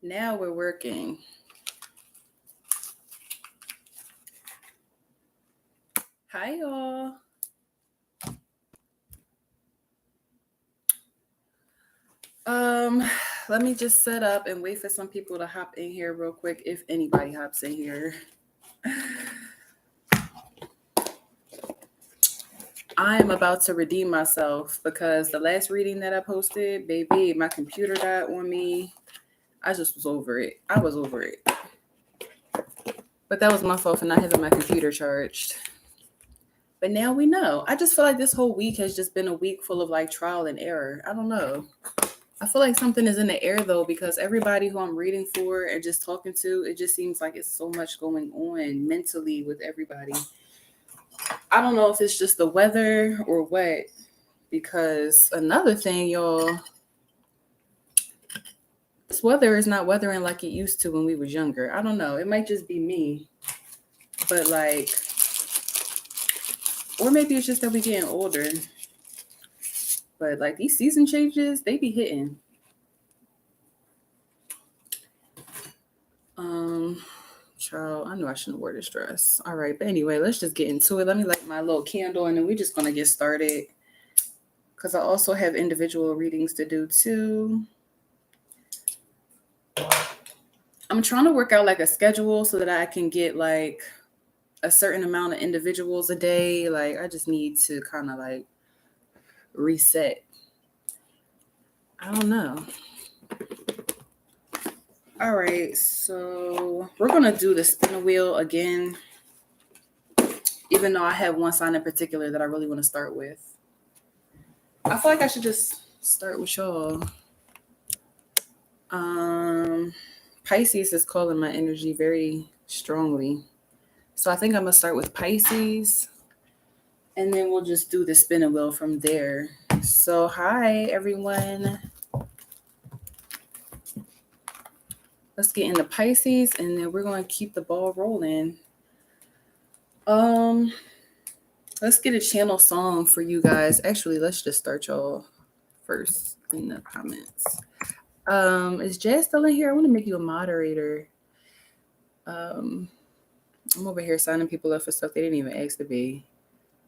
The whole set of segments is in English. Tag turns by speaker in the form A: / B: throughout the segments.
A: Now we're working. Hi, y'all. Um, Let me just set up and wait for some people to hop in here real quick, if anybody hops in here. I am about to redeem myself because the last reading that I posted, baby, my computer died on me. I just was over it. I was over it. But that was my fault for not having my computer charged. But now we know. I just feel like this whole week has just been a week full of like trial and error. I don't know. I feel like something is in the air though, because everybody who I'm reading for and just talking to, it just seems like it's so much going on mentally with everybody. I don't know if it's just the weather or what, because another thing, y'all, this weather is not weathering like it used to when we was younger. I don't know. It might just be me, but like, or maybe it's just that we getting older. But like these season changes, they be hitting. Child, I knew I shouldn't wear this dress. All right, but anyway, let's just get into it. Let me light my little candle and then we're just gonna get started. Because I also have individual readings to do too. I'm trying to work out like a schedule so that I can get like a certain amount of individuals a day. Like I just need to kind of like reset. I don't know. All right, so we're gonna do the spin wheel again, even though I have one sign in particular that I really want to start with. I feel like I should just start with y'all. Pisces is calling my energy very strongly. So I think I'm gonna start with Pisces and then we'll just do the spinning wheel from there. So hi everyone. Let's get into Pisces and then we're gonna keep the ball rolling. Let's get a channel song for you guys. Actually, let's just start y'all first in the comments. Is Jazz still in here? I want to make you a moderator. I'm over here signing people up for stuff they didn't even ask to be.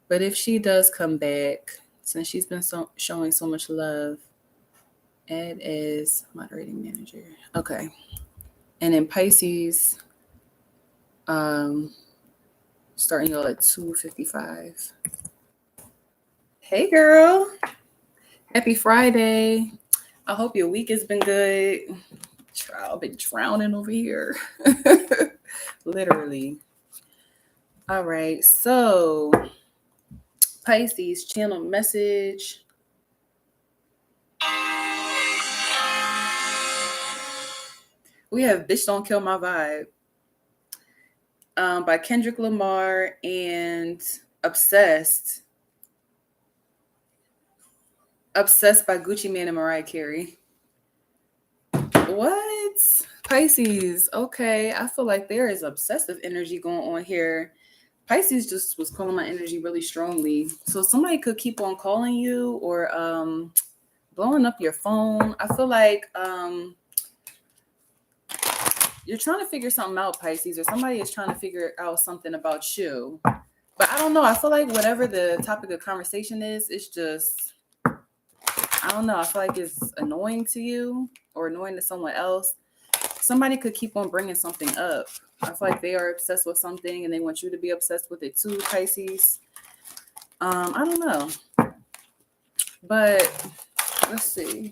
A: But if she does come back, since she's been showing so much love, add as moderating manager. Okay. And then Pisces, starting y'all at 2:55. Hey girl. Happy Friday. I hope your week has been good. I've been drowning over here. Literally. All right. So, Pisces, channel message. We have Bitch Don't Kill My Vibe by Kendrick Lamar and Obsessed. Obsessed by Gucci Mane and Mariah Carey. What? Pisces. Okay. I feel like there is obsessive energy going on here. Pisces just was calling my energy really strongly. So somebody could keep on calling you or blowing up your phone. I feel like you're trying to figure something out, Pisces, or somebody is trying to figure out something about you. But I don't know. I feel like whatever the topic of conversation is, it's just, I don't know. I feel like it's annoying to you or annoying to someone else. Somebody could keep on bringing something up. I feel like they are obsessed with something and they want you to be obsessed with it too, Pisces. I don't know. But let's see.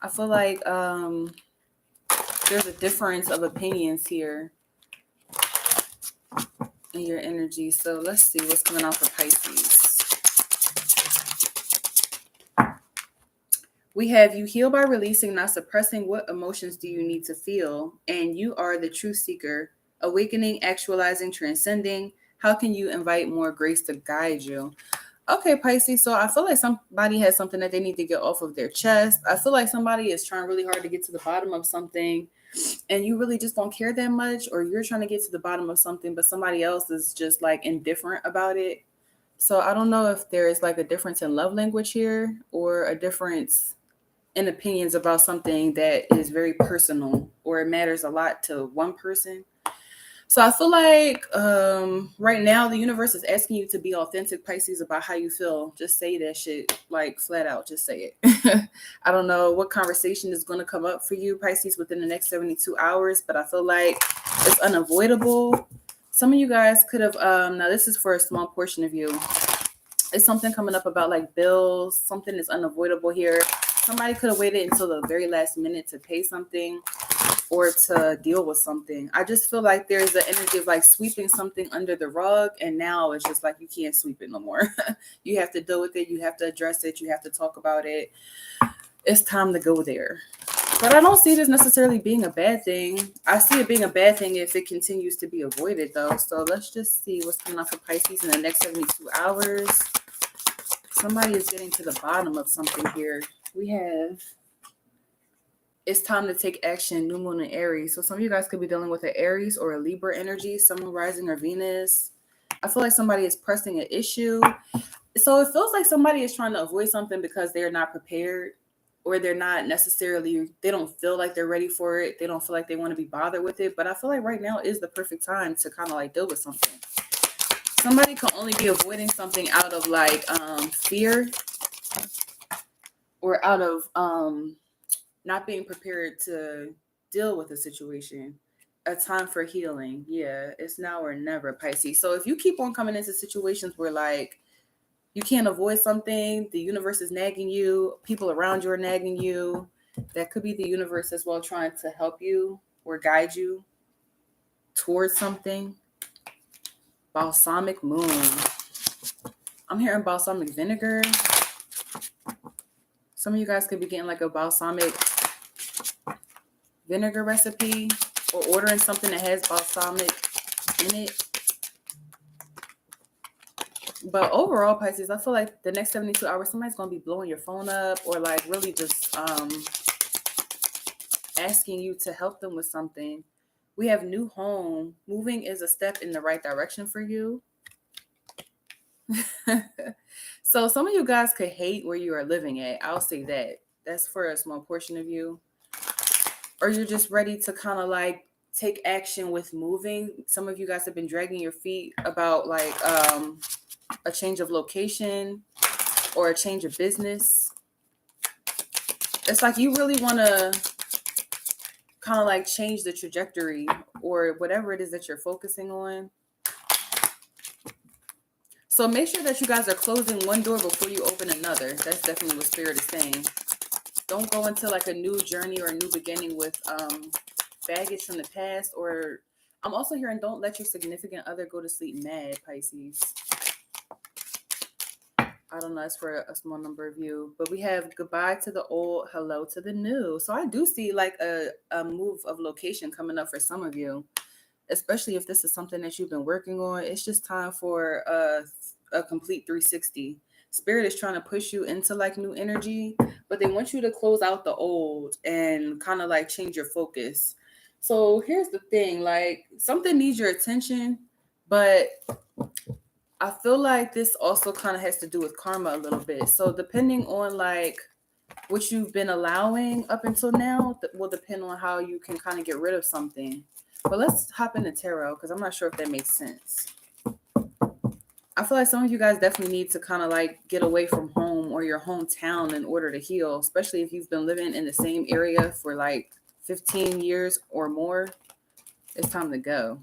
A: I feel like there's a difference of opinions here in your energy. So let's see what's coming out for Pisces. We have you heal by releasing, not suppressing. What emotions do you need to feel? And you are the truth seeker, awakening, actualizing, transcending. How can you invite more grace to guide you? Okay, Pisces. So I feel like somebody has something that they need to get off of their chest. I feel like somebody is trying really hard to get to the bottom of something and you really just don't care that much, or you're trying to get to the bottom of something, but somebody else is just like indifferent about it. So I don't know if there is like a difference in love language here or a difference and opinions about something that is very personal or it matters a lot to one person. So I feel like right now the universe is asking you to be authentic, Pisces, about how you feel. Just say that shit, like flat out. Just say it. I don't know what conversation is going to come up for you, Pisces, within the next 72 hours, but I feel like it's unavoidable. Some of you guys could have, now this is for a small portion of you. It's something coming up about like bills. Something is unavoidable here. Somebody could have waited until the very last minute to pay something or to deal with something. I just feel like there's an energy of like sweeping something under the rug, and now it's just like you can't sweep it no more. You have to deal with it. You have to address it. You have to talk about it. It's time to go there. But I don't see this necessarily being a bad thing. I see it being a bad thing if it continues to be avoided, though. So let's just see what's coming up for Pisces in the next 72 hours. Somebody is getting to the bottom of something here. We have, it's time to take action, new moon in Aries. So some of you guys could be dealing with an Aries or a Libra energy, someone rising or Venus. I feel like somebody is pressing an issue. So it feels like somebody is trying to avoid something because they're not prepared, or they're not necessarily, they don't feel like they're ready for it. They don't feel like they want to be bothered with it. But I feel like right now is the perfect time to kind of like deal with something. Somebody can only be avoiding something out of like fear, or out of not being prepared to deal with a situation. A time for healing. Yeah, it's now or never, Pisces. So if you keep on coming into situations where like you can't avoid something, the universe is nagging you, people around you are nagging you, that could be the universe as well trying to help you or guide you towards something. Balsamic moon. I'm hearing balsamic vinegar. Some of you guys could be getting like a balsamic vinegar recipe, or ordering something that has balsamic in it. But overall, Pisces, I feel like the next 72 hours, somebody's going to be blowing your phone up, or like really just asking you to help them with something. We have new home. Moving is a step in the right direction for you. So some of you guys could hate where you are living at. I'll say that. That's for a small portion of you. Or you're just ready to kind of like take action with moving. Some of you guys have been dragging your feet about like a change of location or a change of business. It's like you really want to kind of like change the trajectory or whatever it is that you're focusing on. So make sure that you guys are closing one door before you open another. That's definitely what Spirit is saying. Don't go into like a new journey or a new beginning with baggage from the past. Or I'm also hearing don't let your significant other go to sleep mad, Pisces. I don't know, it's for a small number of you. But we have goodbye to the old, hello to the new. So I do see like a move of location coming up for some of you, especially if this is something that you've been working on. It's just time for a complete 360. Spirit is trying to push you into like new energy, but they want you to close out the old and kind of like change your focus. So here's the thing, like something needs your attention, but I feel like this also kind of has to do with karma a little bit. So depending on like what you've been allowing up until now will depend on how you can kind of get rid of something. But let's hop into tarot because I'm not sure if that makes sense. I feel like some of you guys definitely need to kind of like get away from home or your hometown in order to heal, especially if you've been living in the same area for like 15 years or more. It's time to go.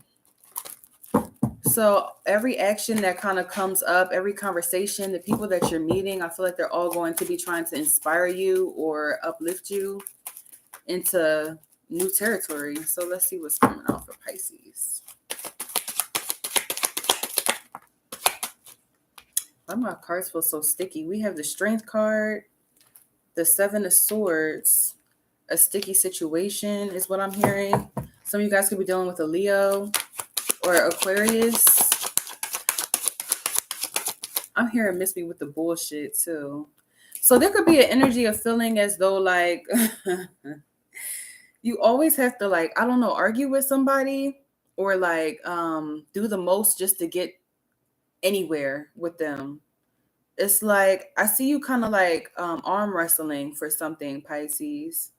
A: So every action that kind of comes up, every conversation, the people that you're meeting, I feel like they're all going to be trying to inspire you or uplift you into new territory. So let's see what's coming out for Pisces. Why my cards feel so sticky? We have the Strength card, the Seven of Swords, a sticky situation is what I'm hearing. Some of you guys could be dealing with a Leo or Aquarius. I'm hearing miss me with the bullshit too. So there could be an energy of feeling as though like you always have to like, I don't know, argue with somebody or like do the most just to get anywhere with them. It's like I see you kind of like arm wrestling for something, Pisces.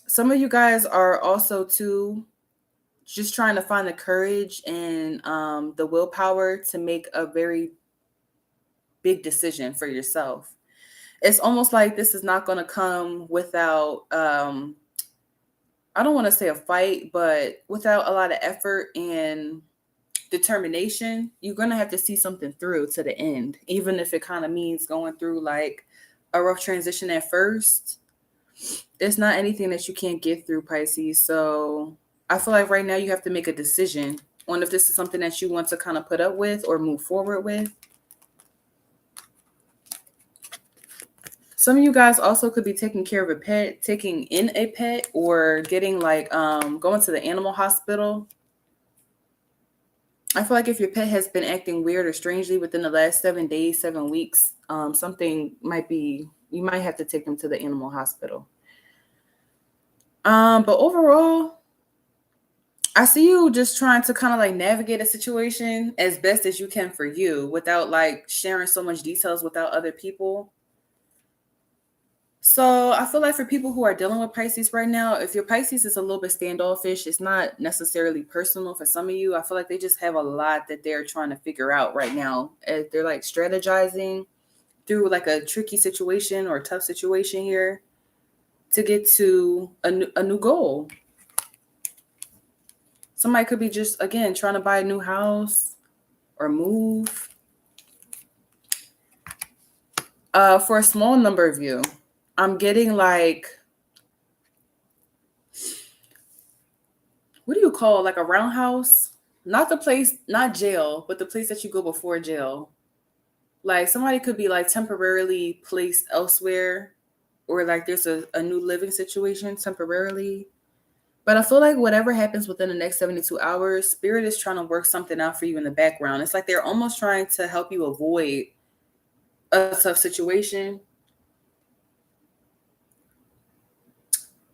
A: Some of you guys are also too just trying to find the courage and the willpower to make a very big decision for yourself. It's almost like this is not going to come without I don't want to say a fight, but without a lot of effort and determination. You're going to have to see something through to the end, even if it kind of means going through like a rough transition at first. There's not anything that you can't get through, Pisces. So I feel like right now you have to make a decision on if this is something that you want to kind of put up with or move forward with. Some of you guys also could be taking care of a pet, taking in a pet, or getting like going to the animal hospital. I feel like if your pet has been acting weird or strangely within the last 7 days, 7 weeks, something might be, you might have to take them to the animal hospital. But overall, I see you just trying to kind of like navigate a situation as best as you can for you without like sharing so much details without other people. So I feel like for people who are dealing with Pisces right now, if your Pisces is a little bit standoffish, it's not necessarily personal for some of you. I feel like they just have a lot that they're trying to figure out right now. They're like strategizing through like a tricky situation or a tough situation here to get to a new goal. Somebody could be just, again, trying to buy a new house or move. For a small number of you, I'm getting like, what do you call like a roundhouse? Not the place, not jail, but the place that you go before jail. Like somebody could be like temporarily placed elsewhere, or like there's a new living situation temporarily. But I feel like whatever happens within the next 72 hours, Spirit is trying to work something out for you in the background. It's like they're almost trying to help you avoid a tough situation.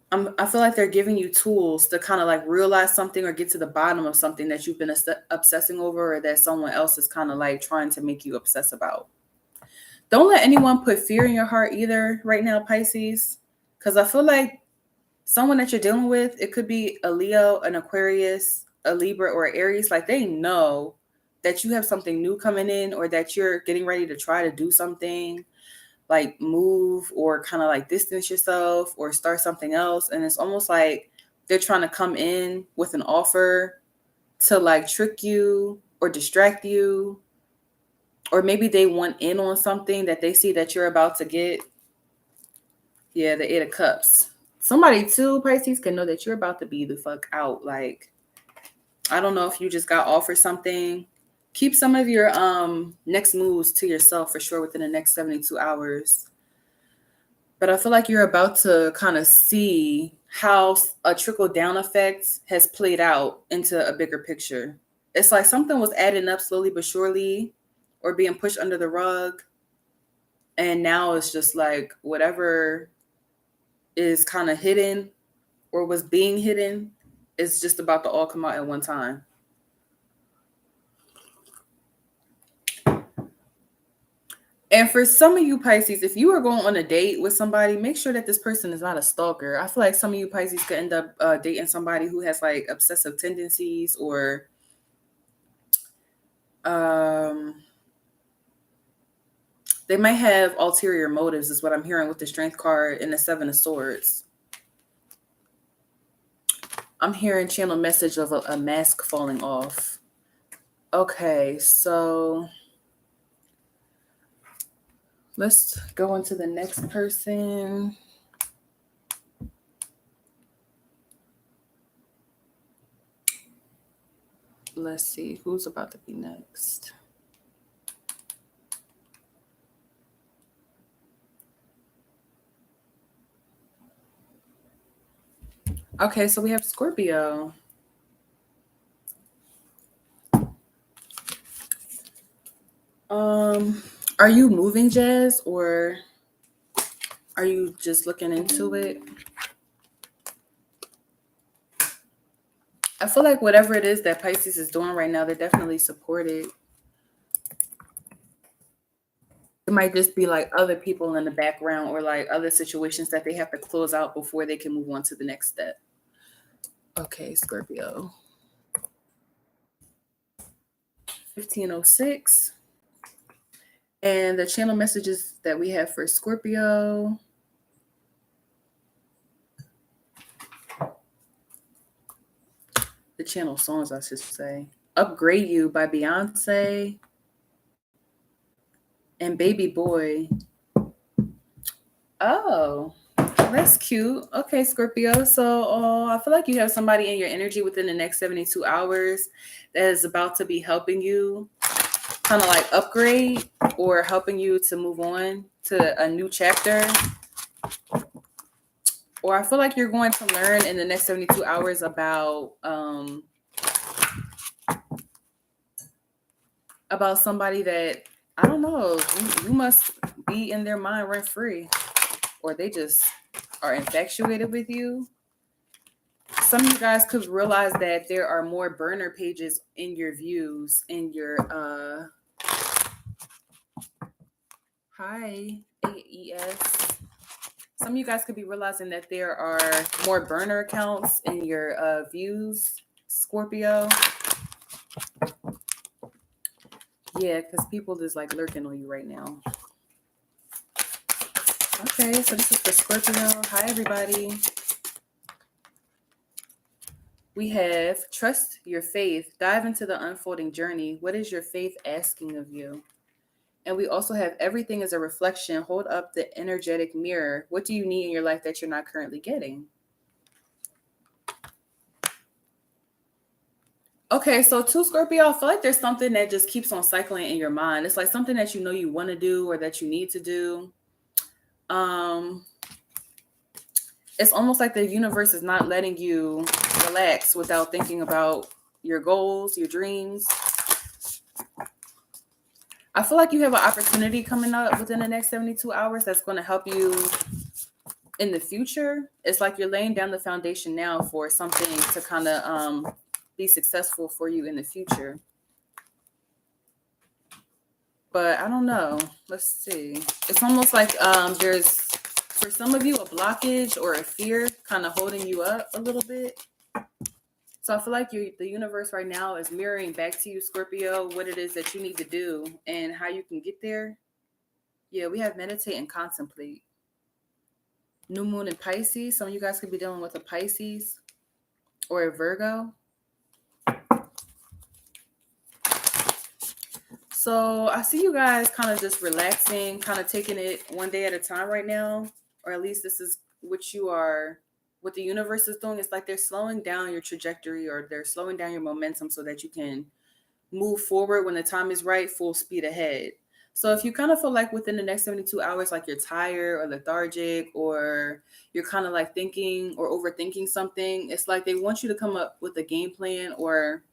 A: I feel like they're giving you tools to kind of like realize something or get to the bottom of something that you've been obsessing over or that someone else is kind of like trying to make you obsess about. Don't let anyone put fear in your heart either right now, Pisces, because I feel like someone that you're dealing with, it could be a Leo, an Aquarius, a Libra, or an Aries. Like they know that you have something new coming in or that you're getting ready to try to do something like move or kind of like distance yourself or start something else. And it's almost like they're trying to come in with an offer to like trick you or distract you. Or maybe they want in on something that they see that you're about to get. Yeah, the 8 of Cups. Somebody too, Pisces, can know that you're about to be the fuck out. Like, I don't know if you just got offered something. Keep some of your next moves to yourself for sure within the next 72 hours. But I feel like you're about to kind of see how a trickle down effect has played out into a bigger picture. It's like something was adding up slowly but surely or being pushed under the rug. And now it's just like whatever is kind of hidden or was being hidden is just about to all come out at one time. And for some of you Pisces, if you are going on a date with somebody, make sure that this person is not a stalker. I feel like some of you Pisces could end up dating somebody who has like obsessive tendencies or they might have ulterior motives is what I'm hearing with the Strength card and the 7 of Swords. I'm hearing channel message of a mask falling off. Okay, so let's go into the next person. Let's see who's about to be next. Okay, so we have Scorpio. Are you moving, Jazz, or are you just looking into it? I feel like whatever it is that Pisces is doing right now, they're definitely supported. It might just be like other people in the background or like other situations that they have to close out before they can move on to the next step. Okay, Scorpio. 1506. And the channel messages that we have for Scorpio. The channel songs, I should say. Upgrade You by Beyonce. And Baby Boy. Oh, that's cute. Okay, Scorpio. So I feel like you have somebody in your energy within the next 72 hours that is about to be helping you kind of like upgrade or helping you to move on to a new chapter. Or I feel like you're going to learn in the next 72 hours about somebody that, I don't know, you must be in their mind rent free, or they just are infatuated with you. Some of you guys could realize that there are more burner pages in your views, in your hi AES. Some of you guys could be realizing that there are more burner accounts in your views, Scorpio. Yeah, because people just like lurking on you right now. Okay, so this is for Scorpio. Hi, everybody. We have trust your faith. Dive into the unfolding journey. What is your faith asking of you? And we also have everything is a reflection. Hold up the energetic mirror. What do you need in your life that you're not currently getting? Okay, so to Scorpio, I feel like there's something that just keeps on cycling in your mind. It's like something that you know you want to do or that you need to do. It's almost like the universe is not letting you relax without thinking about your goals, your dreams. I feel like you have an opportunity coming up within the next 72 hours that's going to help you in the future. It's like you're laying down the foundation now for something to kind of be successful for you in the future. But I don't know. Let's see. It's almost like there's, for some of you, a blockage or a fear kind of holding you up a little bit. So I feel like the universe right now is mirroring back to you, Scorpio, what it is that you need to do and how you can get there. Yeah, we have meditate and contemplate. New moon in Pisces. Some of you guys could be dealing with a Pisces or a Virgo. So I see you guys kind of just relaxing, kind of taking it one day at a time right now, or at least this is what the universe is doing. It's like they're slowing down your trajectory or they're slowing down your momentum so that you can move forward when the time is right, full speed ahead. So if you kind of feel like within the next 72 hours, like you're tired or lethargic, or you're kind of like thinking or overthinking something, it's like they want you to come up with a game plan or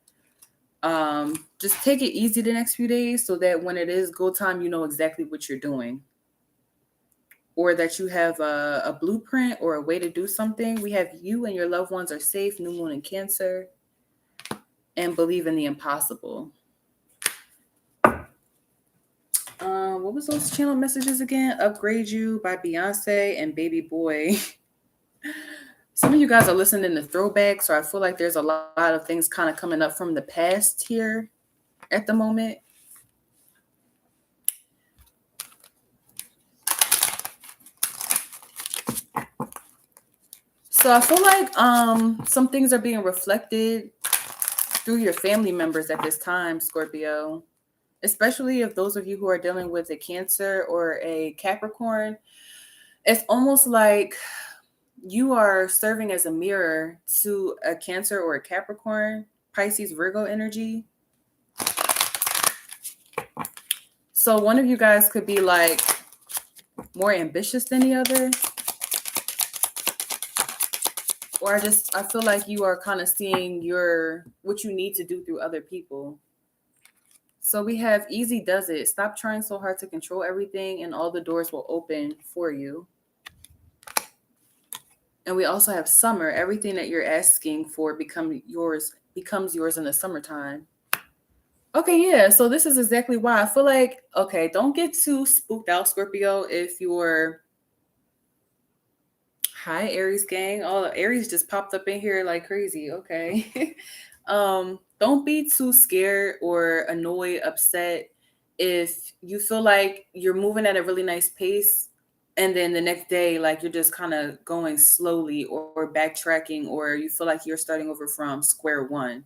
A: just take it easy the next few days so that when it is go time, you know exactly what you're doing. Or that you have a blueprint or a way to do something. We have you and your loved ones are safe, new moon in Cancer, and believe in the impossible. What was those channel messages again? Upgrade You by Beyonce and Baby Boy. Some of you guys are listening to throwbacks, so I feel like there's a lot of things kind of coming up from the past here at the moment. So I feel like some things are being reflected through your family members at this time, Scorpio. Especially if those of you who are dealing with a Cancer or a Capricorn, it's almost like you are serving as a mirror to a Cancer or a Capricorn, Pisces, Virgo energy. So one of you guys could be like more ambitious than the other. Or I feel like you are kind of seeing what you need to do through other people. So we have easy does it. Stop trying so hard to control everything and all the doors will open for you. And we also have summer. Everything that you're asking for becomes yours in the summertime. Okay, yeah. So this is exactly why I feel like, okay, don't get too spooked out, Scorpio, if you're hi Aries gang. Oh, Aries just popped up in here like crazy. Okay. Don't be too scared or annoyed, upset if you feel like you're moving at a really nice pace and then the next day like you're just kind of going slowly or backtracking or you feel like you're starting over from square one.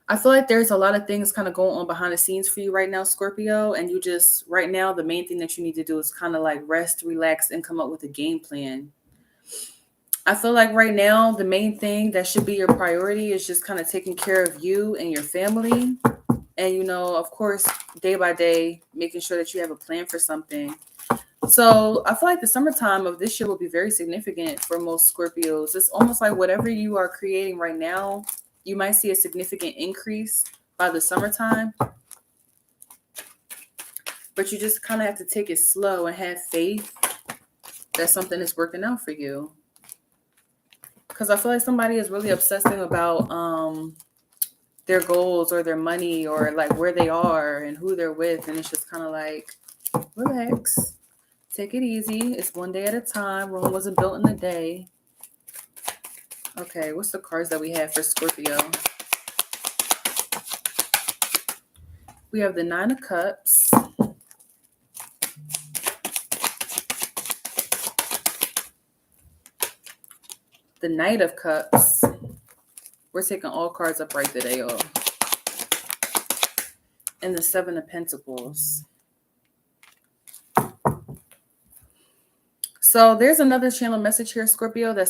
A: I feel like there's a lot of things kind of going on behind the scenes for you right now, Scorpio. And you just, right now, the main thing that you need to do is kind of like rest, relax, and come up with a game plan. I feel like right now, the main thing that should be your priority is just kind of taking care of you and your family. And, of course, day by day, making sure that you have a plan for something. So I feel like the summertime of this year will be very significant for most Scorpios. It's almost like whatever you are creating right now, you might see a significant increase by the summertime. But you just kind of have to take it slow and have faith that something is working out for you. Because I feel like somebody is really obsessing about their goals or their money or like where they are and who they're with. And it's just kind of like, relax, take it easy. It's one day at a time. Rome wasn't built in a day. Okay, what's the cards that we have for Scorpio? We have the Nine of Cups. The Knight of Cups. We're taking all cards upright today, y'all. And the Seven of Pentacles. So there's another channel message here, Scorpio, that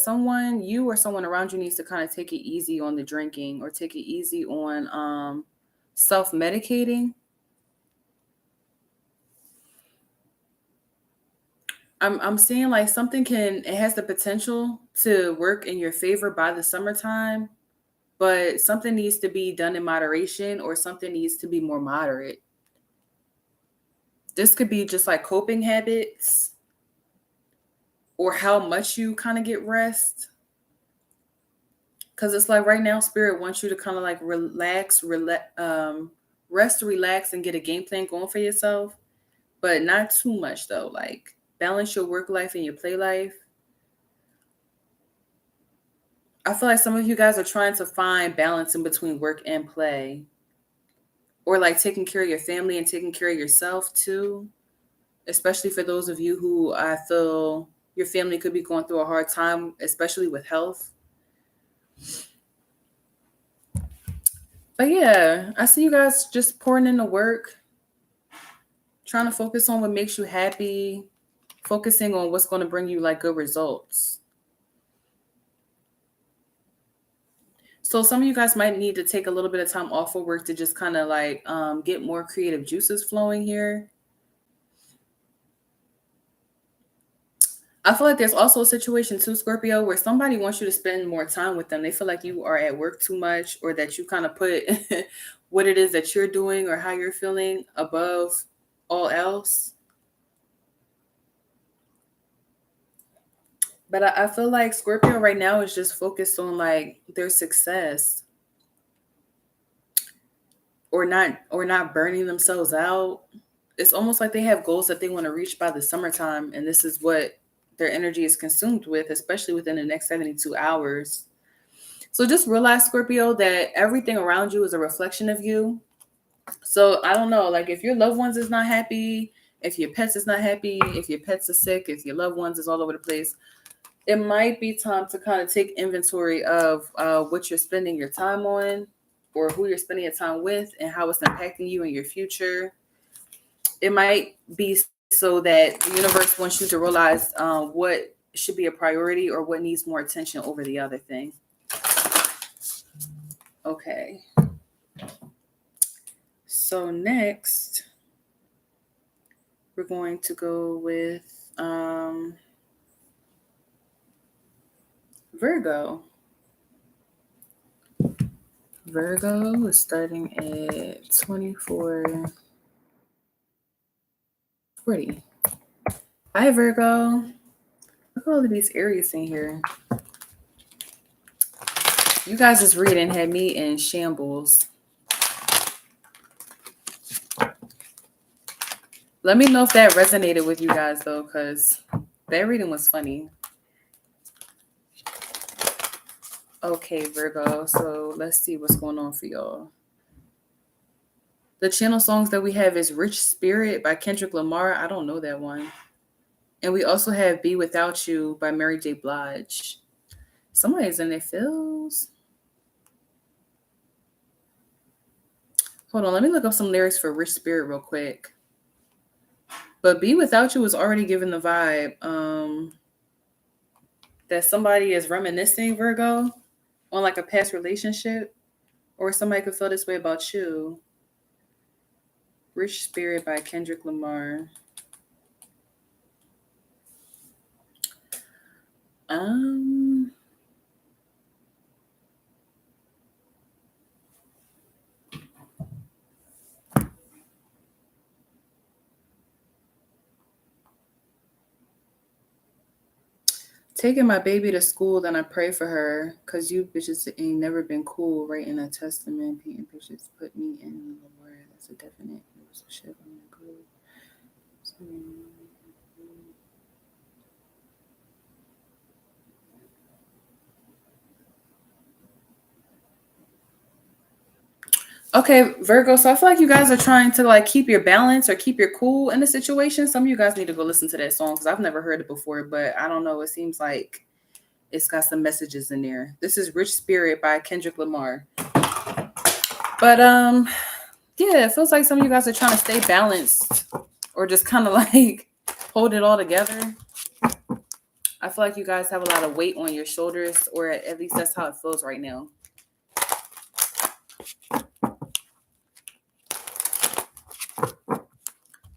A: you or someone around you needs to kind of take it easy on the drinking or take it easy on self-medicating. I'm seeing like it has the potential to work in your favor by the summertime, but something needs to be done in moderation or something needs to be more moderate. This could be just like coping habits or how much you kind of get rest. Because it's like right now, Spirit wants you to kind of like rest, relax, and get a game plan going for yourself, but not too much though. Like balance your work life and your play life. I feel like some of you guys are trying to find balance in between work and play, or like taking care of your family and taking care of yourself too. Especially for those of you who I feel your family could be going through a hard time, especially with health. But yeah, I see you guys just pouring into work, trying to focus on what makes you happy, focusing on what's going to bring you like good results. So some of you guys might need to take a little bit of time off of work to just kind of like get more creative juices flowing here. I feel like there's also a situation too, Scorpio, where somebody wants you to spend more time with them. They feel like you are at work too much or that you kind of put what it is that you're doing or how you're feeling above all else. But I feel like Scorpio right now is just focused on like their success or not burning themselves out. It's almost like they have goals that they want to reach by the summertime, and this is what their energy is consumed with, especially within the next 72 hours. So just realize, Scorpio, that everything around you is a reflection of you. So I don't know, like if your loved ones is not happy, if your pets is not happy, if your pets are sick, if your loved ones is all over the place, it might be time to kind of take inventory of what you're spending your time on or who you're spending your time with and how it's impacting you in your future. It might be so that the universe wants you to realize what should be a priority or what needs more attention over the other thing. Okay. So next, we're going to go with Virgo. Virgo is starting at 2440. Hi, Virgo. Look at all of these Aries in here. You guys' reading had me in shambles. Let me know if that resonated with you guys though, because that reading was funny. Okay, Virgo. So let's see what's going on for y'all. The channel songs that we have is Rich Spirit by Kendrick Lamar. I don't know that one. And we also have Be Without You by Mary J. Blige. Somebody's in their feels. Hold on, let me look up some lyrics for Rich Spirit real quick. But Be Without You was already giving the vibe that somebody is reminiscing, Virgo, on like a past relationship, or somebody could feel this way about you. Rich Spirit by Kendrick Lamar. Taking my baby to school, then I pray for her, cause you bitches ain't never been cool. Writing a testament, painting pictures, put me in the word. That's a definite shit. I'm good. Okay, Virgo. So I feel like you guys are trying to like keep your balance or keep your cool in the situation. Some of you guys need to go listen to that song because I've never heard it before, but I don't know. It seems like it's got some messages in there. This is Rich Spirit by Kendrick Lamar. But yeah, it feels like some of you guys are trying to stay balanced or just kind of like hold it all together. I feel like you guys have a lot of weight on your shoulders, or at least that's how it feels right now.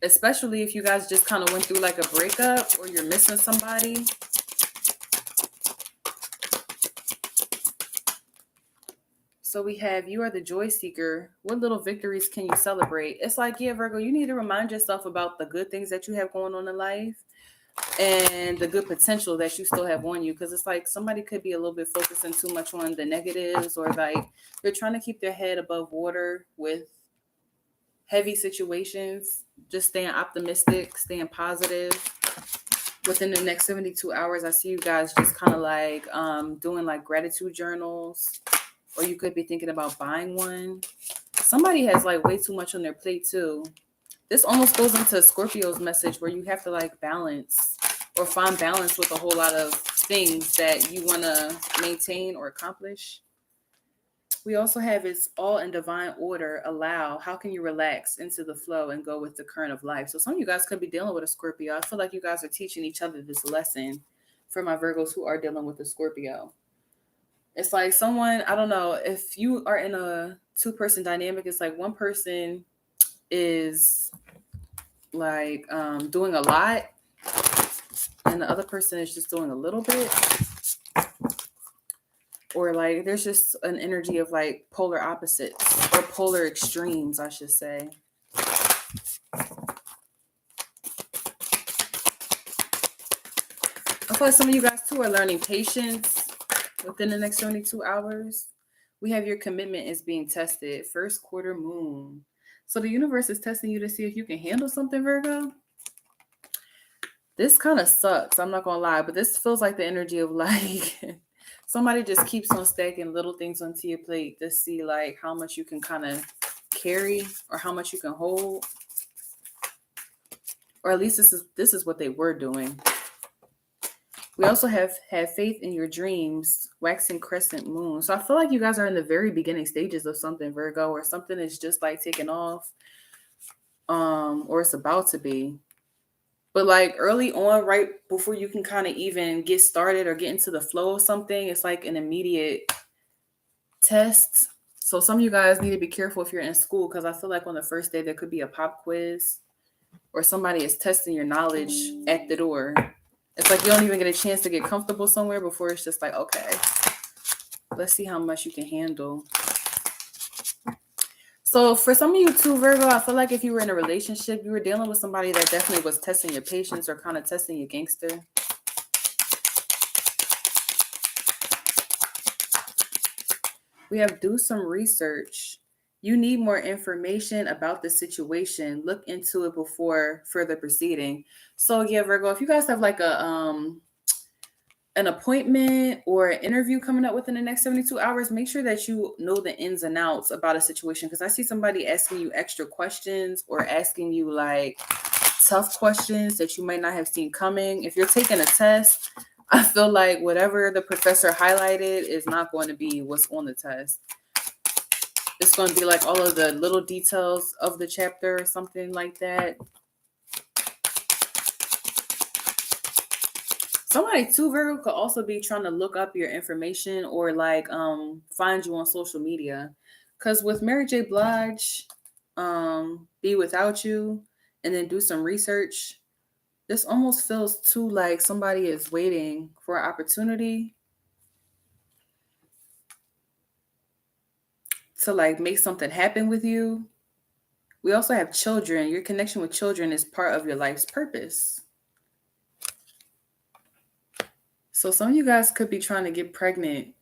A: Especially if you guys just kind of went through like a breakup or you're missing somebody. So we have, you are the joy seeker. What little victories can you celebrate? It's like, yeah, Virgo, you need to remind yourself about the good things that you have going on in life and the good potential that you still have on you. Because it's like somebody could be a little bit focusing too much on the negatives, or like they're trying to keep their head above water with heavy situations. Just staying optimistic, staying positive. Within the next 72 hours, I see you guys just kind of like doing like gratitude journals, or you could be thinking about buying one. Somebody has like way too much on their plate too. This almost goes into Scorpio's message where you have to like balance or find balance with a whole lot of things that you want to maintain or accomplish. We also have it's all in divine order. Allow. How can you relax into the flow and go with the current of life? So some of you guys could be dealing with a Scorpio. I feel like you guys are teaching each other this lesson for my Virgos who are dealing with a Scorpio. It's like someone, I don't know, if you are in a two-person dynamic, it's like one person is like doing a lot and the other person is just doing a little bit. Or like there's just an energy of like polar opposites or polar extremes, I should say. I feel like some of you guys too are learning patience within the next 72 hours. We have your commitment is being tested. First quarter moon. So the universe is testing you to see if you can handle something, Virgo. This kind of sucks. I'm not going to lie, but this feels like the energy of like somebody just keeps on stacking little things onto your plate to see like how much you can kind of carry or how much you can hold. Or at least this is what they were doing. We also have faith in your dreams, waxing crescent moon. So I feel like you guys are in the very beginning stages of something, Virgo, or something is just like taking off, or it's about to be. But like early on, right before you can kind of even get started or get into the flow of something, it's like an immediate test. So some of you guys need to be careful if you're in school, because I feel like on the first day there could be a pop quiz or somebody is testing your knowledge at the door. It's like you don't even get a chance to get comfortable somewhere before it's just like, okay, let's see how much you can handle. So for some of you too, Virgo, I feel like if you were in a relationship, you were dealing with somebody that definitely was testing your patience or kind of testing your gangster. We have do some research. You need more information about the situation. Look into it before further proceeding. So yeah, Virgo, if you guys have like a an appointment or an interview coming up within the next 72 hours, make sure that you know the ins and outs about a situation. Because I see somebody asking you extra questions or asking you like tough questions that you might not have seen coming. If you're taking a test, I feel like whatever the professor highlighted is not going to be what's on the test. It's going to be like all of the little details of the chapter or something like that. Somebody too, Virgo, could also be trying to look up your information or like find you on social media. Cause with Mary J. Blige, Be Without You, and then do some research. This almost feels too like somebody is waiting for an opportunity to like make something happen with you. We also have children. Your connection with children is part of your life's purpose. So some of you guys could be trying to get pregnant.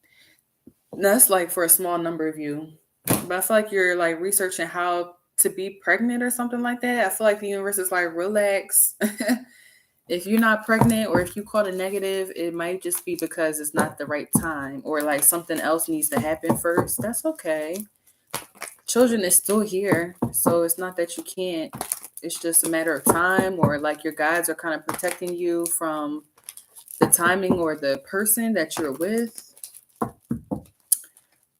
A: That's like for a small number of you. But I feel like you're like researching how to be pregnant or something like that. I feel like the universe is like, relax. If you're not pregnant or if you caught a negative, it might just be because it's not the right time or like something else needs to happen first. That's okay. Children is still here. So it's not that you can't. It's just a matter of time, or like your guides are kind of protecting you from the timing or the person that you're with.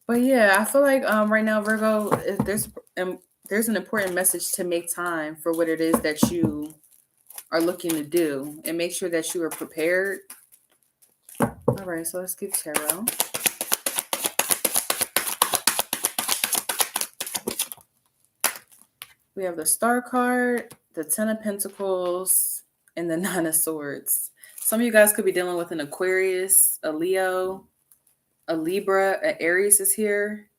A: But yeah, I feel like right now, Virgo, there's an important message to make time for what it is that you are looking to do, and make sure that you are prepared. All right, so let's get tarot. We have the Star card, the Ten of Pentacles, and the Nine of Swords. Some of you guys could be dealing with an Aquarius, a Leo, a Libra, an Aries is here.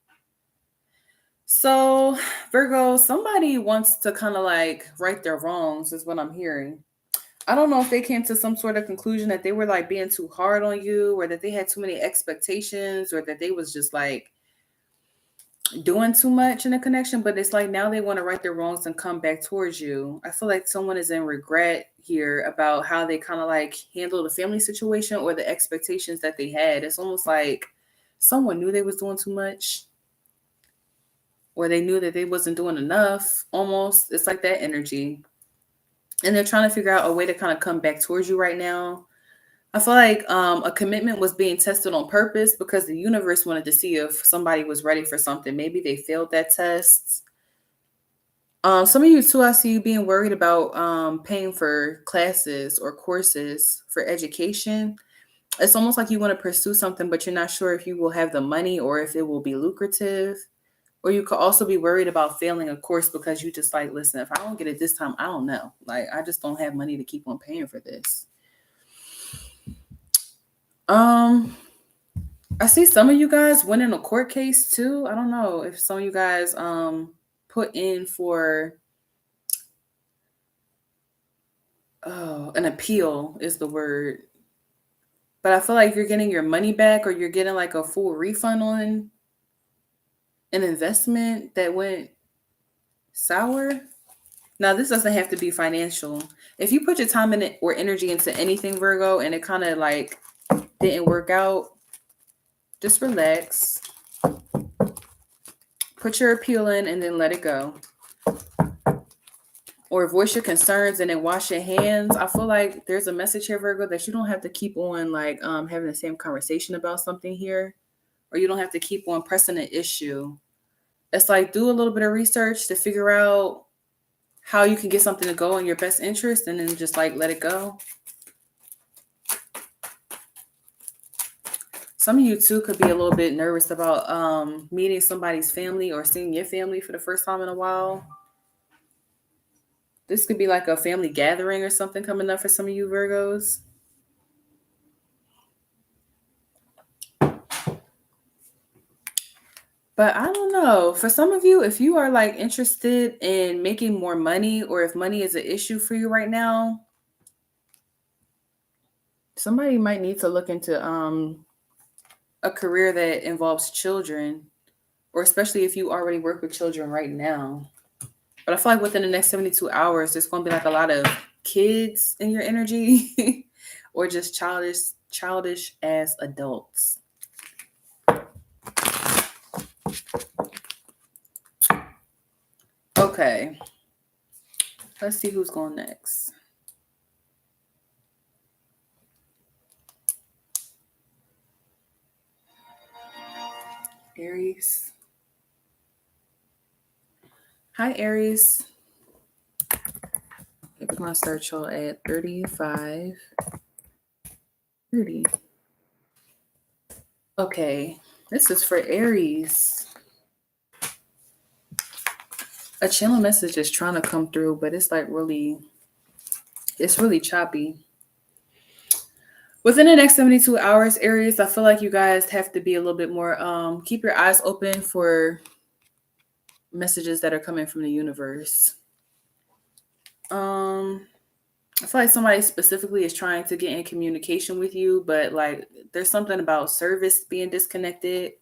A: So, Virgo, somebody wants to kind of like right their wrongs, is what I'm hearing. I don't know if they came to some sort of conclusion that they were like being too hard on you, or that they had too many expectations, or that they was just like doing too much in a connection, but it's like now they want to right their wrongs and come back towards you. I feel like someone is in regret here about how they kind of like handled the family situation or the expectations that they had. It's almost like someone knew they was doing too much, or they knew that they wasn't doing enough. Almost, it's like that energy. And they're trying to figure out a way to kind of come back towards you right now. I feel like a commitment was being tested on purpose because the universe wanted to see if somebody was ready for something. Maybe they failed that test. Some of you too, I see you being worried about paying for classes or courses for education. It's almost like you want to pursue something, but you're not sure if you will have the money or if it will be lucrative. Or you could also be worried about failing a course because you just like, listen, if I don't get it this time, I don't know. Like, I just don't have money to keep on paying for this. I see some of you guys winning a court case too. I don't know if some of you guys put in for an appeal is the word. But I feel like you're getting your money back, or you're getting like a full refund on an investment that went sour. Now, this doesn't have to be financial. If you put your time in it or energy into anything, Virgo, and it kind of like didn't work out, just relax. Put your appeal in and then let it go. Or voice your concerns and then wash your hands. I feel like there's a message here, Virgo, that you don't have to keep on like having the same conversation about something here, or you don't have to keep on pressing an issue. It's like, do a little bit of research to figure out how you can get something to go in your best interest, and then just like let it go. Some of you too could be a little bit nervous about meeting somebody's family or seeing your family for the first time in a while. This could be like a family gathering or something coming up for some of you Virgos. But I don't know. For some of you, if you are like interested in making more money, or if money is an issue for you right now, somebody might need to look into a career that involves children, or especially if you already work with children right now. But I feel like within the next 72 hours, there's going to be like a lot of kids in your energy or just childish as adults. Okay. Let's see who's going next. Aries. Hi, Aries. We're going to start y'all at 35. 30. Okay. This is for Aries. A channel message is trying to come through, but it's like it's really choppy. Within the next 72 hours, Aries, I feel like you guys have to be a little bit more, keep your eyes open for messages that are coming from the universe. I feel like somebody specifically is trying to get in communication with you, but like there's something about service being disconnected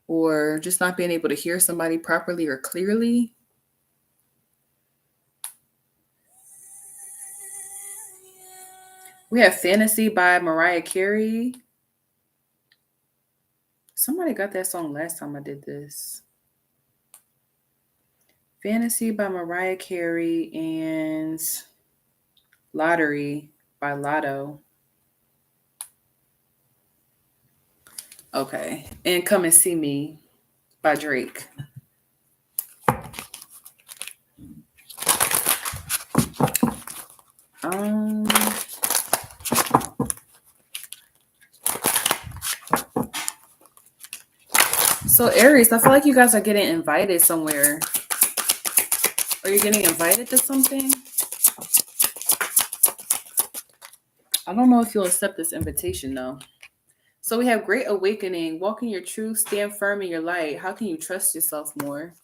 A: or just not being able to hear somebody properly or clearly. We have Fantasy by Mariah Carey. Somebody got that song last time I did this. Fantasy by Mariah Carey and Lottery by Lotto. Okay. And Come and See Me by Drake. So Aries, I feel like you guys are getting invited somewhere. Or you're getting invited to something. I don't know if you'll accept this invitation though. So we have Great Awakening, walk in your truth, stand firm in your light. How can you trust yourself more?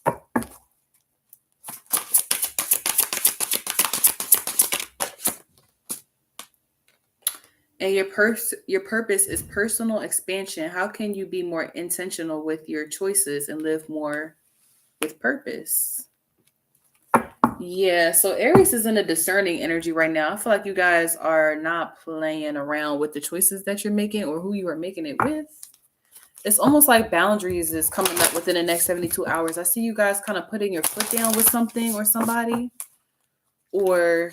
A: And your purpose is personal expansion. How can you be more intentional with your choices and live more with purpose? Yeah, so Aries is in a discerning energy right now. I feel like you guys are not playing around with the choices that you're making or who you are making it with. It's almost like boundaries is coming up within the next 72 hours. I see you guys kind of putting your foot down with something or somebody, or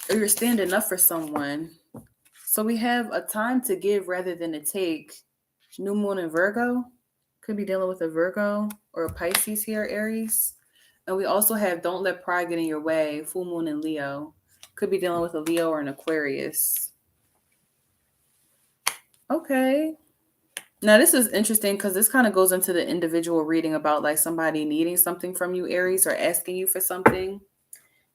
A: you're standing up for someone. So we have a time to give rather than to take. New moon in Virgo. Could be dealing with a Virgo or a Pisces here, Aries. And we also have Don't Let Pride Get in Your Way. Full moon in Leo. Could be dealing with a Leo or an Aquarius. Okay. Now this is interesting because this kind of goes into the individual reading about like somebody needing something from you, Aries, or asking you for something.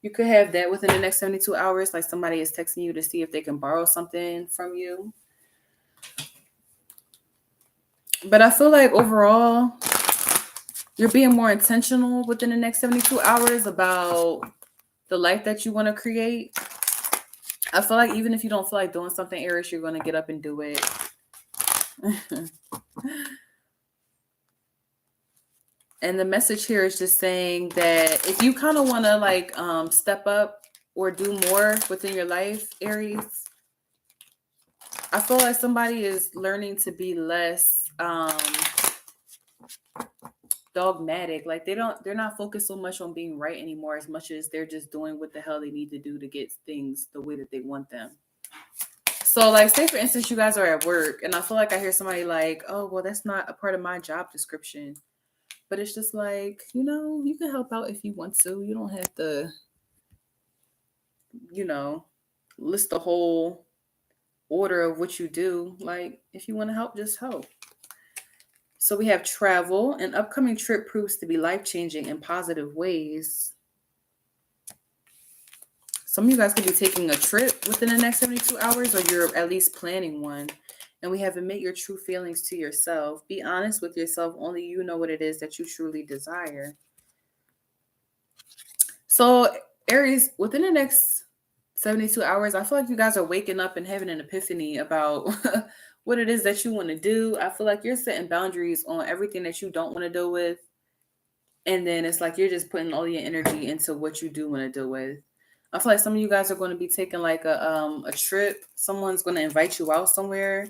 A: You could have that within the next 72 hours. Like somebody is texting you to see if they can borrow something from you. But I feel like overall, you're being more intentional within the next 72 hours about the life that you want to create. I feel like even if you don't feel like doing something, Aries, you're going to get up and do it. And the message here is just saying that if you kind of want to like step up or do more within your life, Aries, I feel like somebody is learning to be less dogmatic. Like they're not focused so much on being right anymore as much as they're just doing what the hell they need to do to get things the way that they want them. So like say for instance you guys are at work and I feel like I hear somebody like, oh well, that's not a part of my job description. But it's just like, you know, you can help out if you want to. You don't have to, you know, list the whole order of what you do. Like if you want to help, just help. So we have travel. An upcoming trip proves to be life-changing in positive ways. Some of you guys could be taking a trip within the next 72 hours, or you're at least planning one. And we have admit your true feelings to yourself. Be honest with yourself. Only you know what it is that you truly desire. So Aries, within the next 72 hours, I feel like you guys are waking up and having an epiphany about what it is that you want to do. I feel like you're setting boundaries on everything that you don't want to deal with. And then it's like you're just putting all your energy into what you do want to deal with. I feel like some of you guys are going to be taking like a trip. Someone's going to invite you out somewhere.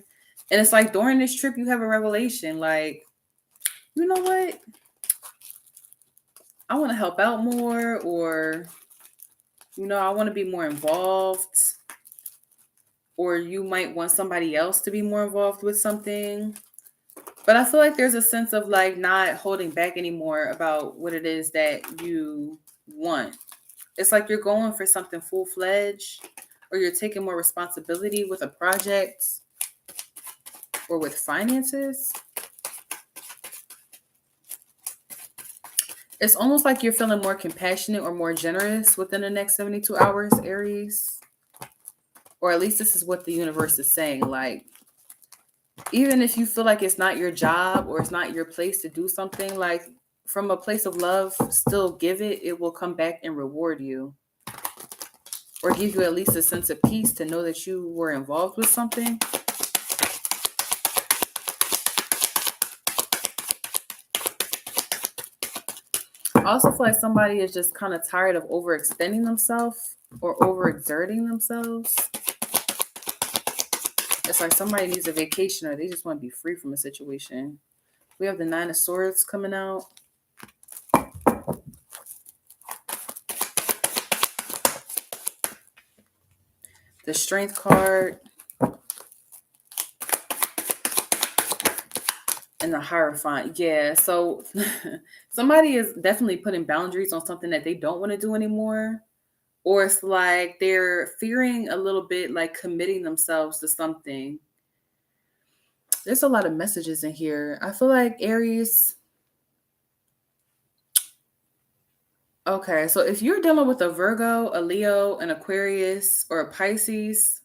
A: And it's like during this trip, you have a revelation. Like, you know what? I want to help out more, or, I want to be more involved. Or you might want somebody else to be more involved with something. But I feel like there's a sense of like not holding back anymore about what it is that you want. It's like you're going for something full-fledged, or you're taking more responsibility with a project or with finances. It's almost like you're feeling more compassionate or more generous within the next 72 hours, Aries. Or at least this is what the universe is saying. Like, even if you feel like it's not your job or it's not your place to do something, like from a place of love, still give it. It will come back and reward you. Or give you at least a sense of peace to know that you were involved with something. I also feel like somebody is just kind of tired of overextending themselves or overexerting themselves. It's like somebody needs a vacation or they just want to be free from a situation. We have the 9 of Swords coming out. The Strength card. And the Hierophant. Yeah, so somebody is definitely putting boundaries on something that they don't want to do anymore. Or it's like they're fearing a little bit, like committing themselves to something. There's a lot of messages in here. I feel like Aries. Okay, so if you're dealing with a Virgo, a Leo, an Aquarius, or a Pisces,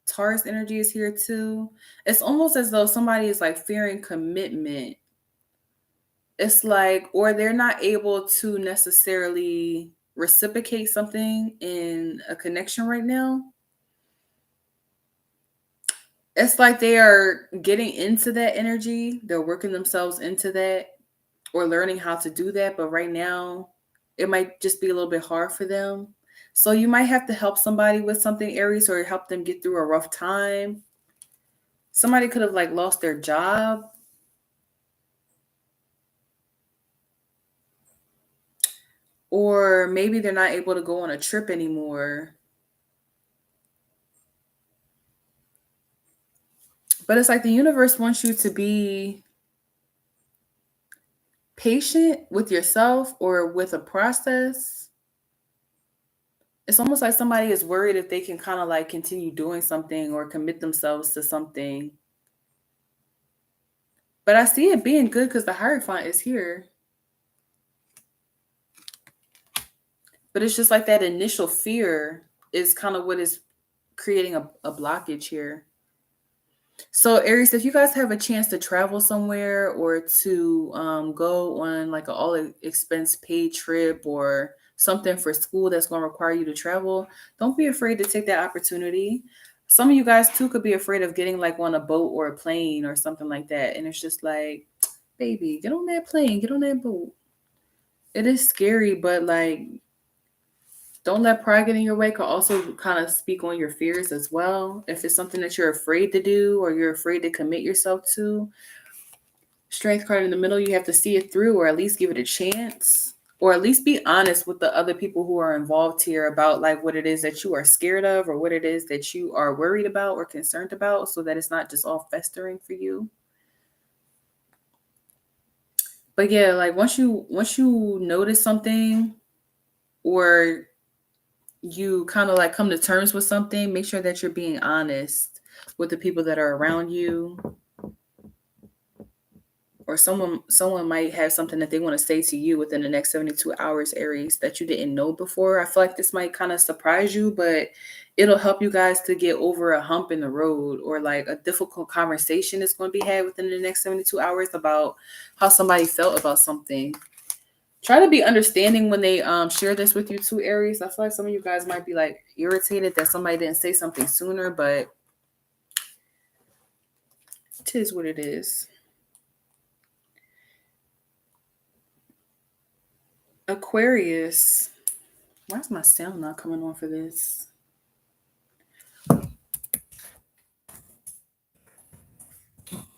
A: Taurus energy is here too. It's almost as though somebody is like fearing commitment. It's like, or they're not able to necessarily reciprocate something in a connection right now. It's like they are getting into that energy. They're working themselves into that or learning how to do that. But right now, it might just be a little bit hard for them. So you might have to help somebody with something, Aries, or help them get through a rough time. Somebody could have like lost their job. Or maybe they're not able to go on a trip anymore. But it's like the universe wants you to be patient with yourself or with a process. It's almost like somebody is worried if they can kind of like continue doing something or commit themselves to something. But I see it being good because the Hierophant is here. But it's just like that initial fear is kind of what is creating a blockage here. So Aries, if you guys have a chance to travel somewhere or to go on like an all expense paid trip or something for school that's going to require you to travel, don't be afraid to take that opportunity. Some of you guys too could be afraid of getting like on a boat or a plane or something like that. And it's just like, baby, get on that plane, get on that boat. It is scary, but like, don't let pride get in your way. Could also kind of speak on your fears as well. If it's something that you're afraid to do or you're afraid to commit yourself to, Strength card in the middle, you have to see it through or at least give it a chance. Or at least be honest with the other people who are involved here about like what it is that you are scared of or what it is that you are worried about or concerned about, so that it's not just all festering for you. But yeah, like once you notice something or you kind of like come to terms with something, make sure that you're being honest with the people that are around you. Or someone might have something that they want to say to you within the next 72 hours, Aries, that you didn't know before. I feel like this might kind of surprise you, but it'll help you guys to get over a hump in the road, or like a difficult conversation is going to be had within the next 72 hours about how somebody felt about something. Try to be understanding when they share this with you too, Aries. I feel like some of you guys might be like irritated that somebody didn't say something sooner, but it is what it is. Aquarius. Why is my sound not coming on for this?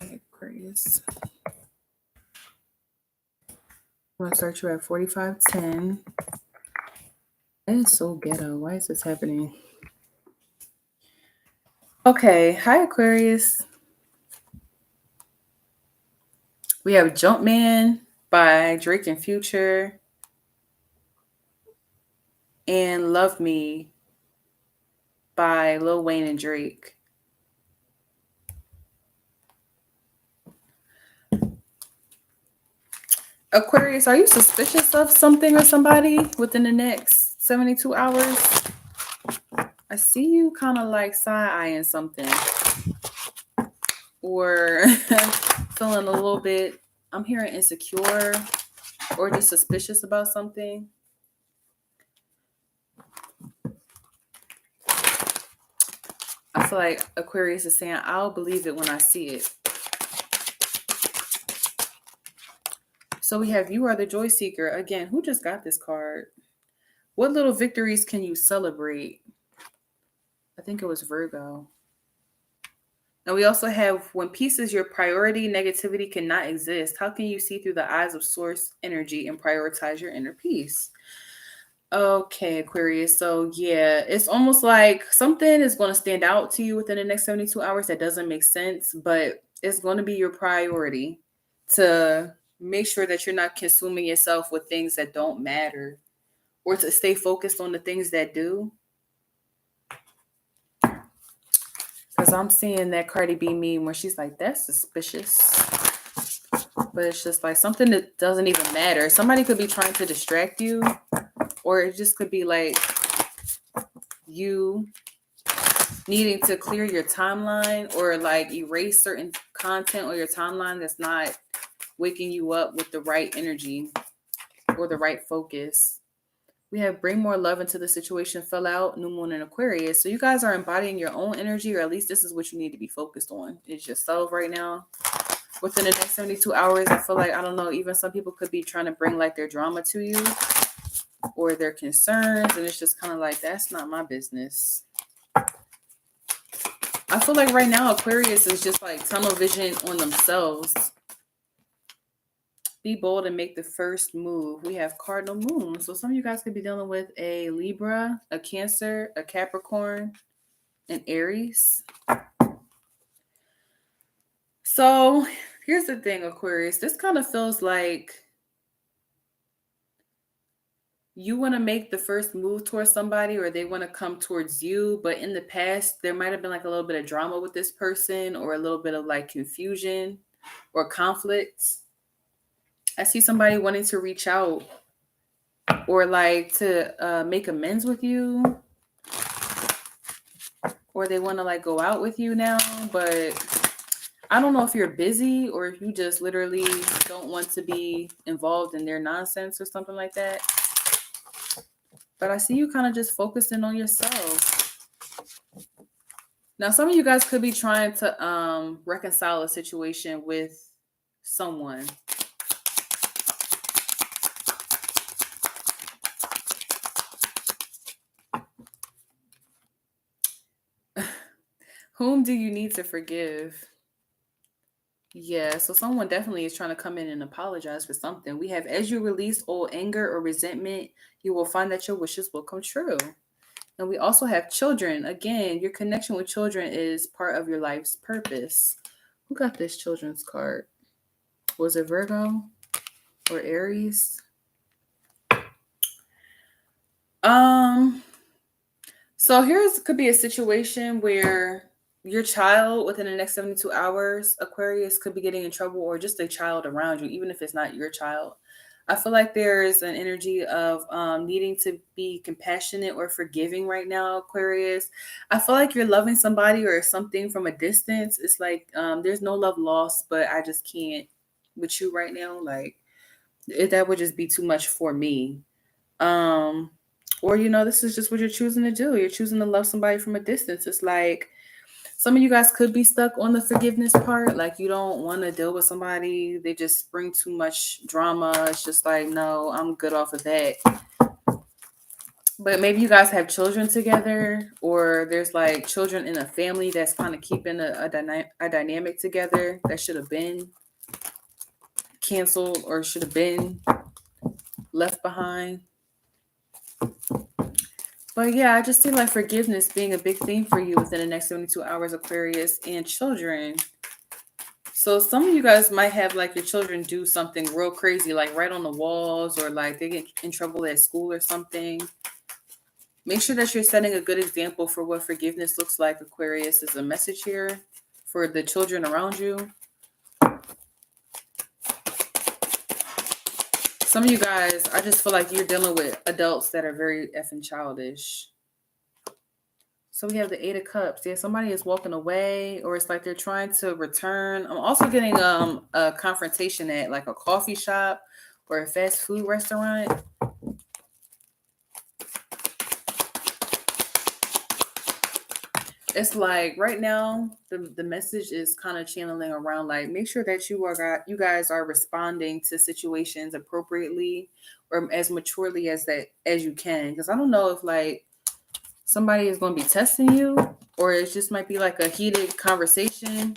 A: Aquarius. I'm gonna start you at 4510. That is so ghetto. Why is this happening? Okay, hi Aquarius. We have Jumpman by Drake and Future and Love Me by Lil Wayne and Drake. Aquarius, are you suspicious of something or somebody within the next 72 hours? I see you kind of like side-eyeing something or feeling a little bit, I'm hearing insecure or just suspicious about something. I feel like Aquarius is saying, I'll believe it when I see it. So we have You Are the Joy Seeker. Again, who just got this card? What little victories can you celebrate? I think it was Virgo. And we also have When peace is your priority, negativity cannot exist. How can you see through the eyes of source energy and prioritize your inner peace? Okay, Aquarius. So yeah, it's almost like something is going to stand out to you within the next 72 hours that doesn't make sense, but it's going to be your priority to make sure that you're not consuming yourself with things that don't matter or to stay focused on the things that do. Because I'm seeing that Cardi B meme where she's like, that's suspicious. But it's just like something that doesn't even matter. Somebody could be trying to distract you, or it just could be like you needing to clear your timeline or like erase certain content on your timeline that's not waking you up with the right energy or the right focus. We have Bring More Love into the Situation fell out, New Moon in Aquarius. So you guys are embodying your own energy, or at least this is what you need to be focused on. It's yourself right now. Within the next 72 hours, I feel like, I don't know, even some people could be trying to bring like their drama to you or their concerns. And it's just kind of like, that's not my business. I feel like right now, Aquarius is just like tunnel vision on themselves. Be bold and make the first move. We have Cardinal Moon. So some of you guys could be dealing with a Libra, a Cancer, a Capricorn, an Aries. So here's the thing, Aquarius. This kind of feels like you want to make the first move towards somebody or they want to come towards you. But in the past, there might have been like a little bit of drama with this person or a little bit of like confusion or conflict. I see somebody wanting to reach out or like to make amends with you, or they want to like go out with you now, but I don't know if you're busy or if you just literally don't want to be involved in their nonsense or something like that. But I see you kind of just focusing on yourself. Now, some of you guys could be trying to reconcile a situation with someone. Whom do you need to forgive? Yeah, so someone definitely is trying to come in and apologize for something. We have, as you release old anger or resentment, you will find that your wishes will come true. And we also have children. Again, your connection with children is part of your life's purpose. Who got this children's card? Was it Virgo or Aries? So here's could be a situation where your child within the next 72 hours, Aquarius, could be getting in trouble, or just a child around you, even if it's not your child. I feel like there is an energy of needing to be compassionate or forgiving right now, Aquarius. I feel like you're loving somebody or something from a distance. It's like there's no love lost, but I just can't with you right now. Like That would just be too much for me. Or this is just what you're choosing to do. You're choosing to love somebody from a distance. It's like some of you guys could be stuck on the forgiveness part. Like you don't want to deal with somebody. They just bring too much drama. It's just like, no, I'm good off of that. But maybe you guys have children together, or there's like children in a family that's kind of keeping a dynamic together that should have been canceled or should have been left behind. But yeah, I just see like forgiveness being a big thing for you within the next 72 hours, Aquarius, and children. So some of you guys might have like your children do something real crazy, like right on the walls, or like they get in trouble at school or something. Make sure that you're setting a good example for what forgiveness looks like, Aquarius, is a message here for the children around you. Some of you guys, I just feel like you're dealing with adults that are very effing childish. So we have the Eight of Cups. Yeah, somebody is walking away, or it's like they're trying to return. I'm also getting a confrontation at like a coffee shop or a fast food restaurant. It's like right now the message is kind of channeling around like make sure that you guys are responding to situations appropriately or as maturely as you can, because I don't know if like somebody is going to be testing you, or it just might be like a heated conversation.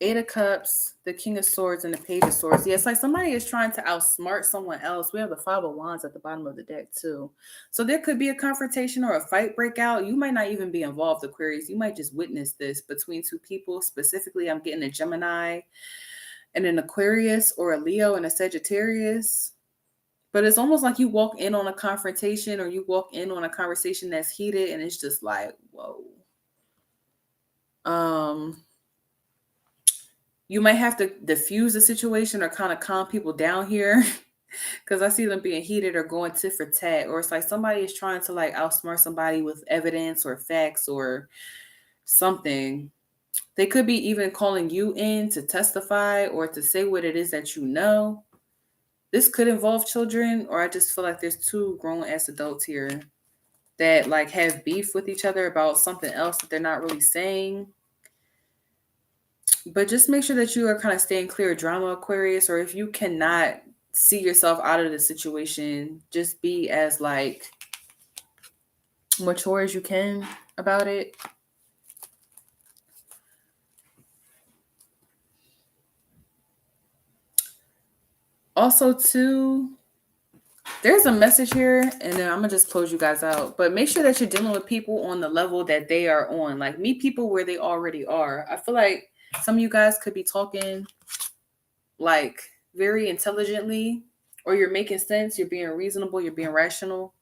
A: Eight of Cups, the King of Swords, and the Page of Swords. Yeah, it's like somebody is trying to outsmart someone else. We have the Five of Wands at the bottom of the deck too. So there could be a confrontation or a fight break out. You might not even be involved, Aquarius. You might just witness this between two people. Specifically, I'm getting a Gemini and an Aquarius, or a Leo and a Sagittarius. But it's almost like you walk in on a confrontation, or you walk in on a conversation that's heated, and it's just like, whoa. You might have to diffuse the situation or kind of calm people down here, because I see them being heated or going tit for tat, or it's like somebody is trying to like outsmart somebody with evidence or facts or something. They could be even calling you in to testify or to say what it is that you know. This could involve children, or I just feel like there's two grown ass adults here that like have beef with each other about something else that they're not really saying. But just make sure that you are kind of staying clear of drama, Aquarius, or if you cannot see yourself out of the situation, just be as like mature as you can about it. Also, too, there's a message here, and then I'm gonna just close you guys out. But make sure that you're dealing with people on the level that they are on. Like meet people where they already are. I feel like some of you guys could be talking like very intelligently, or you're making sense, you're being reasonable, you're being rational,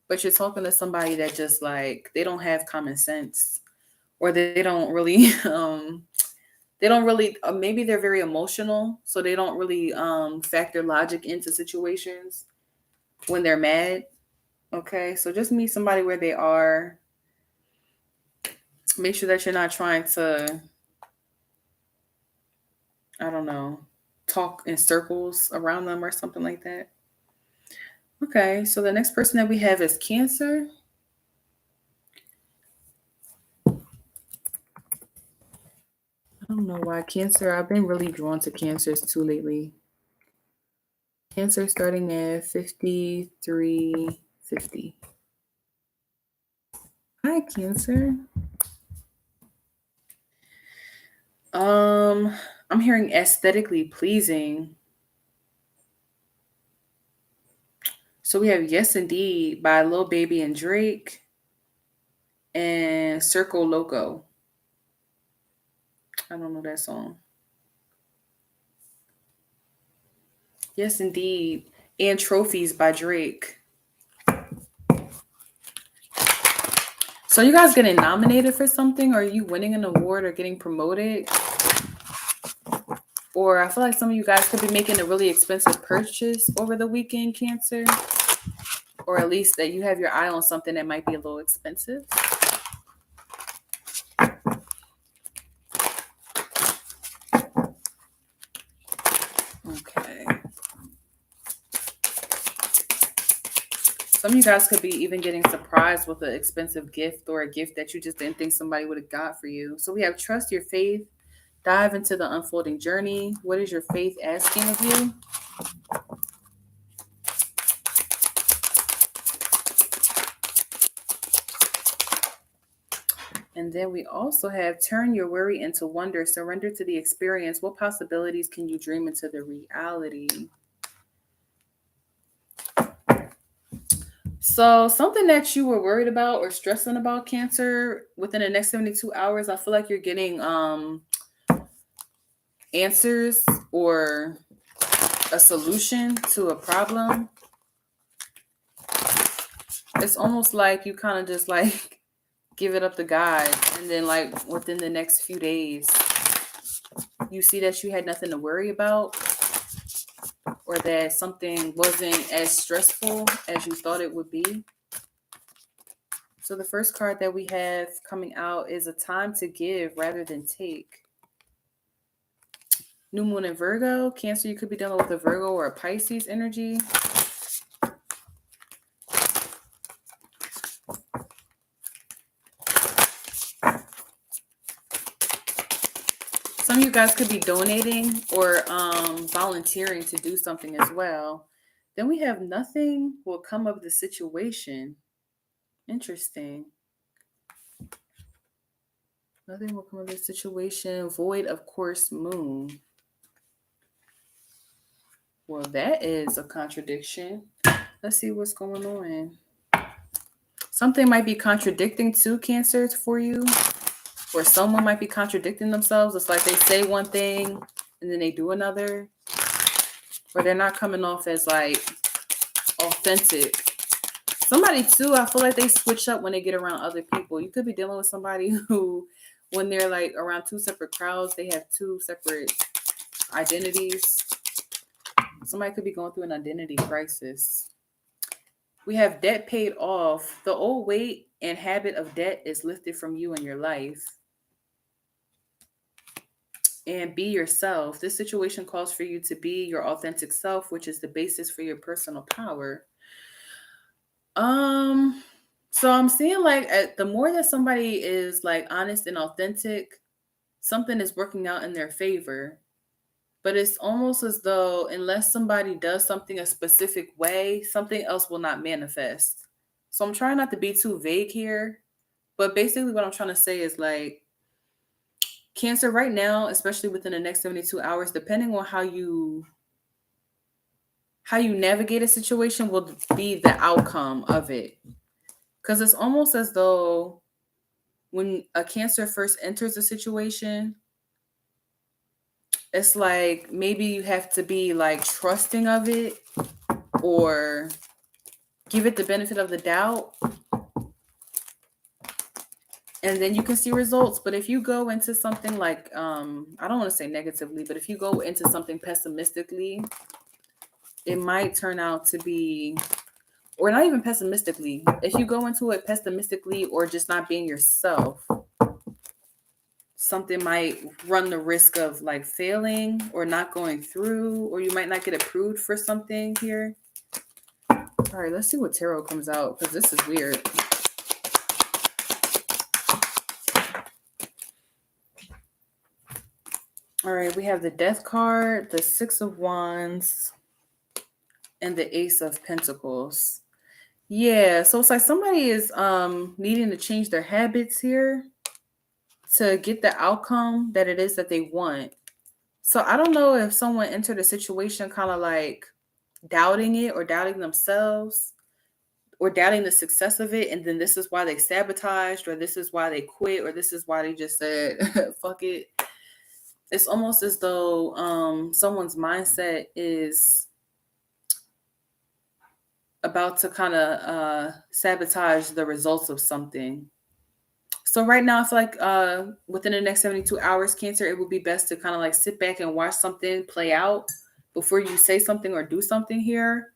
A: but you're talking to somebody that just like they don't have common sense, or they don't really maybe they're very emotional, so they don't really factor logic into situations when they're mad. Okay, so just meet somebody where they are. Make sure that you're not trying to, I don't know, talk in circles around them or something like that. Okay, so the next person that we have is Cancer. I don't know why Cancer. I've been really drawn to Cancers too lately. Cancer starting at 5350. Hi, Cancer. I'm hearing aesthetically pleasing. So we have Yes Indeed by Lil Baby and Drake, and Circle Loco. I don't know that song. Yes Indeed, and Trophies by Drake. So you guys getting nominated for something? Or are you winning an award or getting promoted? Or I feel like some of you guys could be making a really expensive purchase over the weekend, Cancer. Or at least that you have your eye on something that might be a little expensive. Some of you guys could be even getting surprised with an expensive gift or a gift that you just didn't think somebody would have got for you. So we have trust your faith, dive into the unfolding journey. What is your faith asking of you? And then we also have turn your worry into wonder, surrender to the experience. What possibilities can you dream into the reality? So something that you were worried about or stressing about, Cancer, within the next 72 hours, I feel like you're getting answers or a solution to a problem. It's almost like you kind of just like give it up to God, and then like within the next few days you see that you had nothing to worry about, or that something wasn't as stressful as you thought it would be. So the first card that we have coming out is a time to give rather than take. New moon in Virgo. Cancer, you could be dealing with a Virgo or a Pisces energy. Some of you guys could be donating or volunteering to do something as well. Then we have nothing will come of the situation. Interesting. Nothing will come of the situation. Void of course moon. Well, that is a contradiction. Let's see what's going on. Something might be contradicting to Cancer for you, or someone might be contradicting themselves. It's like they say one thing and then they do another, or they're not coming off as like authentic. Somebody too, I feel like they switch up when they get around other people. You could be dealing with somebody who, when they're like around two separate crowds, they have two separate identities. Somebody could be going through an identity crisis. We have debt paid off. The old weight and habit of debt is lifted from you and your life. And be yourself. This situation calls for you to be your authentic self, which is the basis for your personal power. So I'm seeing like the more that somebody is like honest and authentic, something is working out in their favor. But it's almost as though unless somebody does something a specific way, something else will not manifest. So I'm trying not to be too vague here, but basically what I'm trying to say is like Cancer right now, especially within the next 72 hours, depending on how you navigate a situation will be the outcome of it. Because it's almost as though when a Cancer first enters a situation, it's like maybe you have to be like trusting of it or give it the benefit of the doubt, and then you can see results. But if you go into something like I don't want to say negatively, but if you go into something pessimistically, it might turn out to be, or not even pessimistically, if you go into it pessimistically or just not being yourself, something might run the risk of like failing or not going through, or you might not get approved for something here. All right, let's see what tarot comes out, because this is weird. All right, we have the Death card, the Six of Wands, and the Ace of Pentacles. Yeah, so it's like somebody is needing to change their habits here to get the outcome that it is that they want. So I don't know if someone entered a situation kind of like doubting it or doubting themselves or doubting the success of it, and then this is why they sabotaged, or this is why they quit, or this is why they just said fuck it. It's almost as though someone's mindset is about to kind of sabotage the results of something. So right now, I feel like within the next 72 hours, Cancer, it would be best to kind of like sit back and watch something play out before you say something or do something here.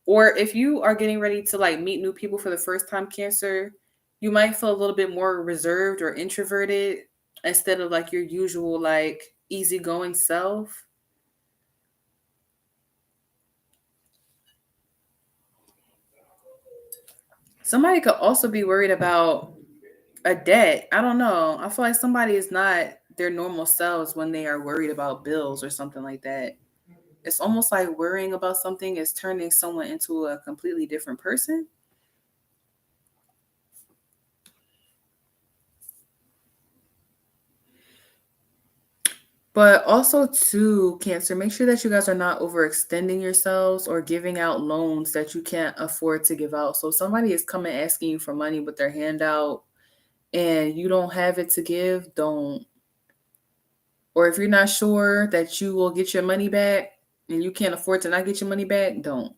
A: Or if you are getting ready to like meet new people for the first time, Cancer, you might feel a little bit more reserved or introverted instead of like your usual like easygoing self. Somebody could also be worried about a debt. I don't know. I feel like somebody is not their normal selves when they are worried about bills or something like that. It's almost like worrying about something is turning someone into a completely different person. But also, too, Cancer, make sure that you guys are not overextending yourselves or giving out loans that you can't afford to give out. So, if somebody is coming asking you for money with their hand out and you don't have it to give, don't. Or if you're not sure that you will get your money back and you can't afford to not get your money back, don't.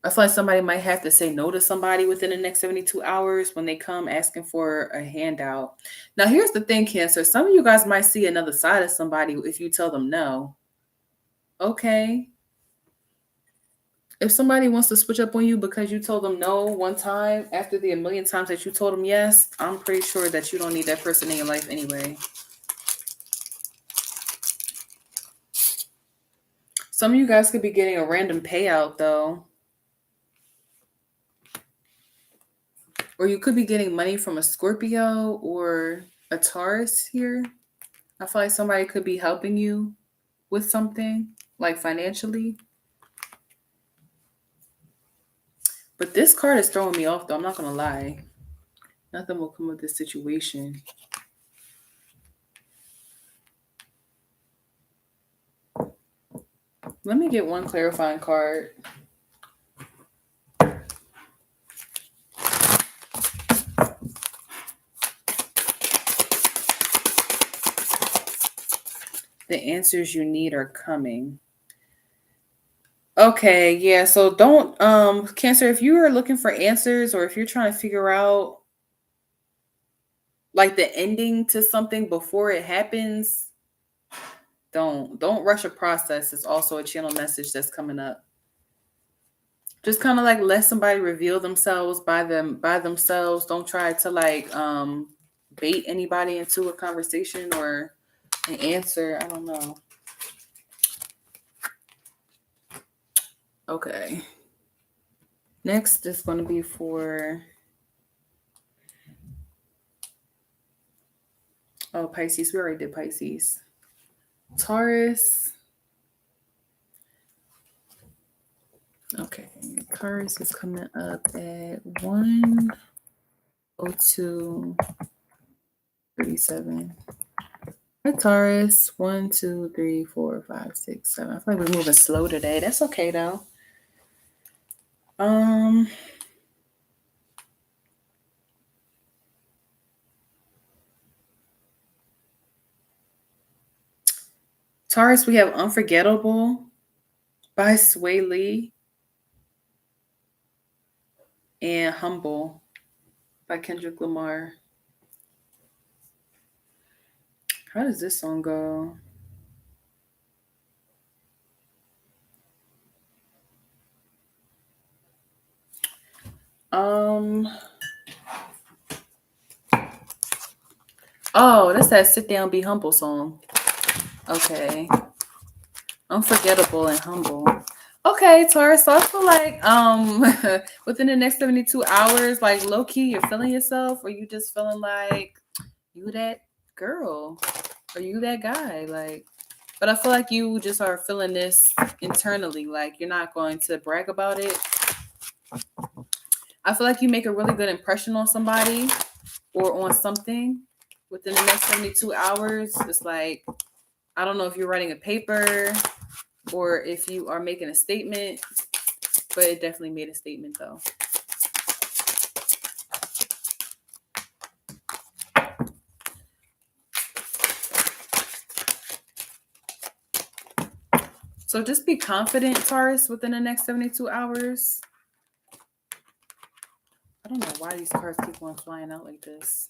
A: I feel like somebody might have to say no to somebody within the next 72 hours when they come asking for a handout. Now, here's the thing, Cancer. Some of you guys might see another side of somebody if you tell them no. Okay. If somebody wants to switch up on you because you told them no one time after the a million times that you told them yes, I'm pretty sure that you don't need that person in your life anyway. Some of you guys could be getting a random payout though. Or you could be getting money from a Scorpio or a Taurus here. I feel like somebody could be helping you with something, like financially. But this card is throwing me off, though. I'm not going to lie. Nothing will come of this situation. Let me get one clarifying card. The answers you need are coming. Okay, yeah. So don't Cancer, if you are looking for answers or if you're trying to figure out like the ending to something before it happens, don't rush a process. It's also a channel message that's coming up. Just kind of like let somebody reveal themselves by themselves. Don't try to like bait anybody into a conversation or an answer. I don't know. Okay. Next is going to be for Pisces. We already did Pisces. Taurus. Okay. Taurus is coming up at 1:02:37. Hi, Taurus. 1, 2, 3, 4, 5, 6, 7. I feel like we're moving slow today. That's okay though. Taurus, we have Unforgettable by Sway Lee and Humble by Kendrick Lamar. How does this song go? Oh, that's that Sit Down Be Humble song. Okay. Unforgettable and Humble. Okay, Taurus. So I feel like within the next 72 hours, like low key, you're feeling yourself, or you just feeling like you that girl, or you that guy, like. But I feel like you just are feeling this internally, like you're not going to brag about it. I feel like you make a really good impression on somebody or on something within the next 72 hours. It's like, I don't know if you're writing a paper or if you are making a statement, but it definitely made a statement though. So just be confident, Taurus, within the next 72 hours. I don't know why these cards keep on flying out like this.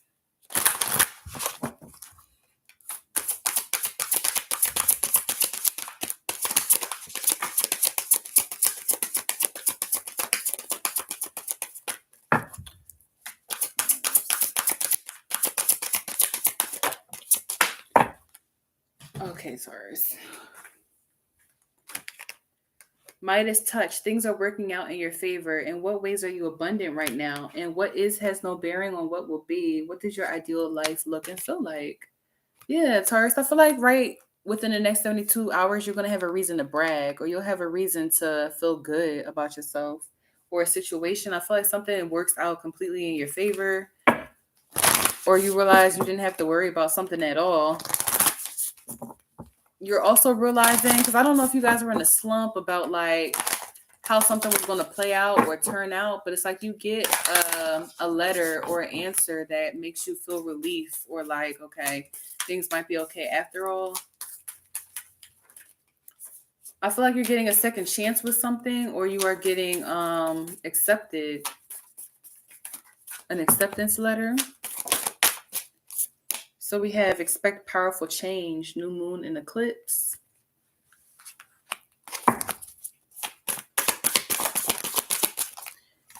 A: Okay, Taurus. Midas touch. Things are working out in your favor. In what ways are you abundant right now? And what is has no bearing on what will be? What does your ideal life look and feel like? Yeah, Taurus, I feel like right within the next 72 hours, you're going to have a reason to brag, or you'll have a reason to feel good about yourself or a situation. I feel like something works out completely in your favor, or you realize you didn't have to worry about something at all. You're also realizing, because I don't know if you guys were in a slump about like how something was going to play out or turn out, but it's like you get a letter or an answer that makes you feel relief, or like, okay, things might be okay after all. I feel like you're getting a second chance with something, or you are getting accepted, an acceptance letter. So we have expect powerful change, new moon and eclipse.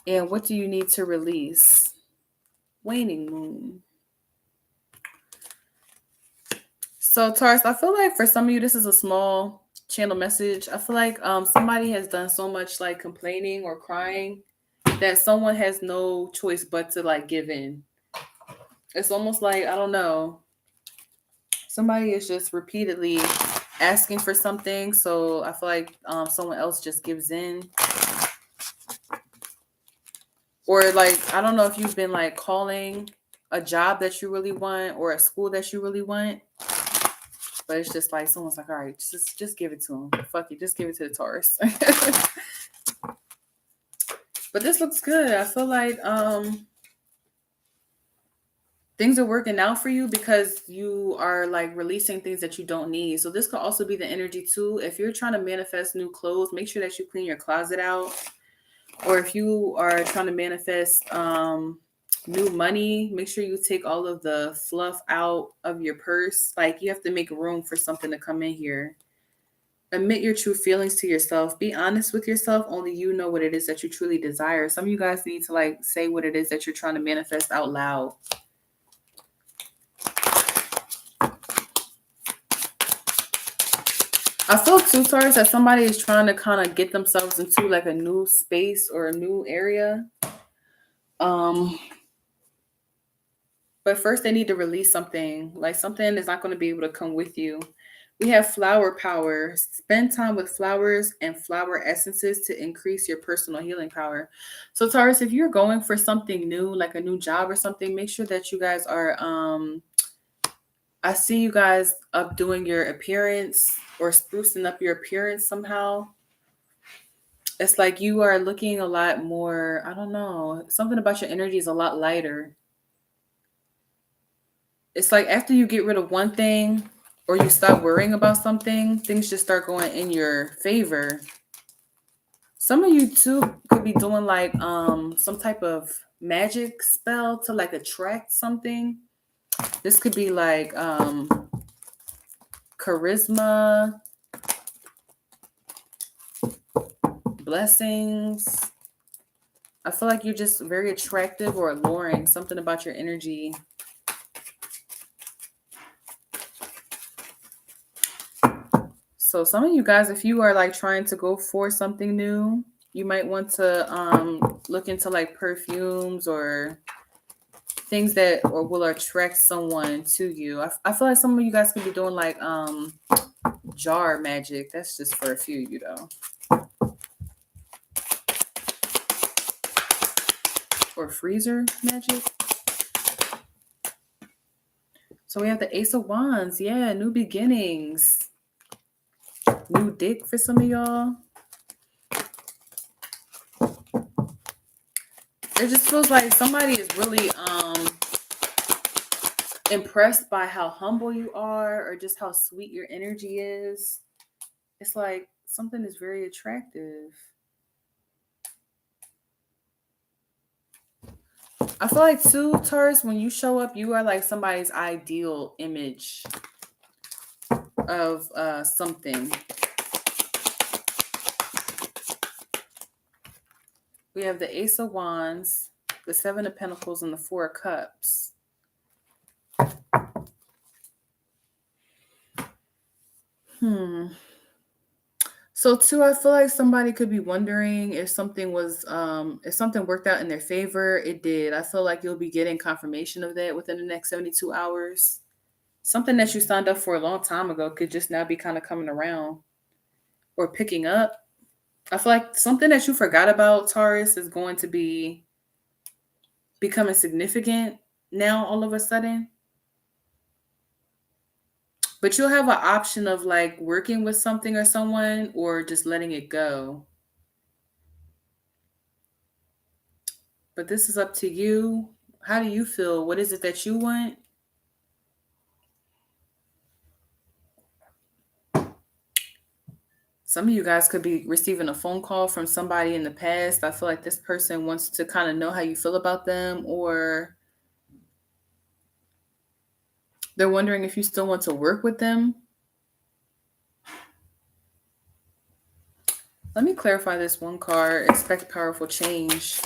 A: And what do you need to release? Waning moon. So Taurus, I feel like for some of you, this is a small channel message. I feel like somebody has done so much like complaining or crying that someone has no choice but to like give in. It's almost like, I don't know, somebody is just repeatedly asking for something. So I feel like someone else just gives in. Or like, I don't know if you've been like calling a job that you really want or a school that you really want. But it's just like someone's like, all right, just give it to him. Fuck it, just give it to the Taurus. But this looks good. I feel like things are working out for you because you are like releasing things that you don't need. So this could also be the energy too. If you're trying to manifest new clothes, make sure that you clean your closet out. Or if you are trying to manifest new money, make sure you take all of the fluff out of your purse. Like you have to make room for something to come in here. Admit your true feelings to yourself. Be honest with yourself. Only you know what it is that you truly desire. Some of you guys need to like say what it is that you're trying to manifest out loud. I feel too, Taurus, that somebody is trying to kind of get themselves into like a new space or a new area. But first they need to release something. Like something is not going to be able to come with you. We have flower power. Spend time with flowers and flower essences to increase your personal healing power. So Taurus, if you're going for something new, like a new job or something, make sure that you guys are I see you guys up doing your appearance or sprucing up your appearance somehow. It's like you are looking a lot more, I don't know, something about your energy is a lot lighter. It's like after you get rid of one thing or you stop worrying about something, things just start going in your favor. Some of you too could be doing like some type of magic spell to like attract something. This could be like charisma, blessings. I feel like you're just very attractive or alluring, something about your energy. So some of you guys, if you are like trying to go for something new, you might want to look into like perfumes or things that or will attract someone to you. I feel like some of you guys could be doing like jar magic. That's just for a few of you though. Or freezer magic. So we have the Ace of Wands. Yeah, new beginnings. New dick for some of y'all. It just feels like somebody is really impressed by how humble you are or just how sweet your energy is. It's like something is very attractive. I feel like too, Taurus, when you show up, you are like somebody's ideal image of something. We have the Ace of Wands, the Seven of Pentacles, and the Four of Cups. So So too, I feel like somebody could be wondering if something worked out in their favor. It did. I feel like you'll be getting confirmation of that within the next 72 hours. Something that you signed up for a long time ago could just now be kind of coming around or picking up. I feel like something that you forgot about, Taurus, is going to be becoming significant now all of a sudden. But you'll have an option of like working with something or someone or just letting it go. But this is up to you. How do you feel? What is it that you want? Some of you guys could be receiving a phone call from somebody in the past. I feel like this person wants to kind of know how you feel about them, or they're wondering if you still want to work with them. Let me clarify this one card. Expect powerful change.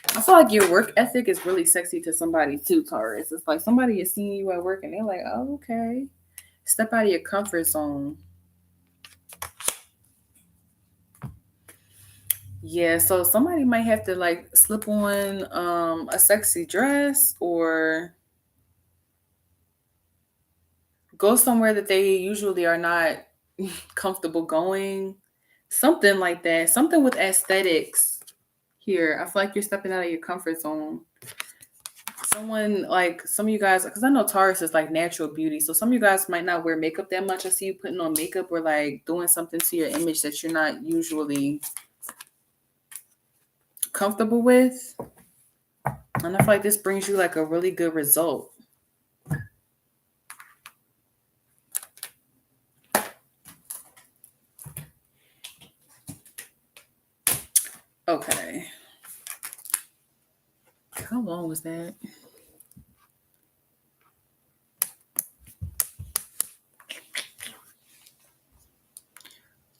A: I feel like your work ethic is really sexy to somebody too, Taurus. It's like somebody is seeing you at work and they're like, oh, okay. Step out of your comfort zone. Yeah, so somebody might have to like slip on a sexy dress or go somewhere that they usually are not comfortable going. Something like that. Something with aesthetics here. I feel like you're stepping out of your comfort zone. Someone like some of you guys, because I know Taurus is like natural beauty. So some of you guys might not wear makeup that much. I see you putting on makeup or like doing something to your image that you're not usually comfortable with. And I feel like this brings you like a really good result. Okay. How long was that?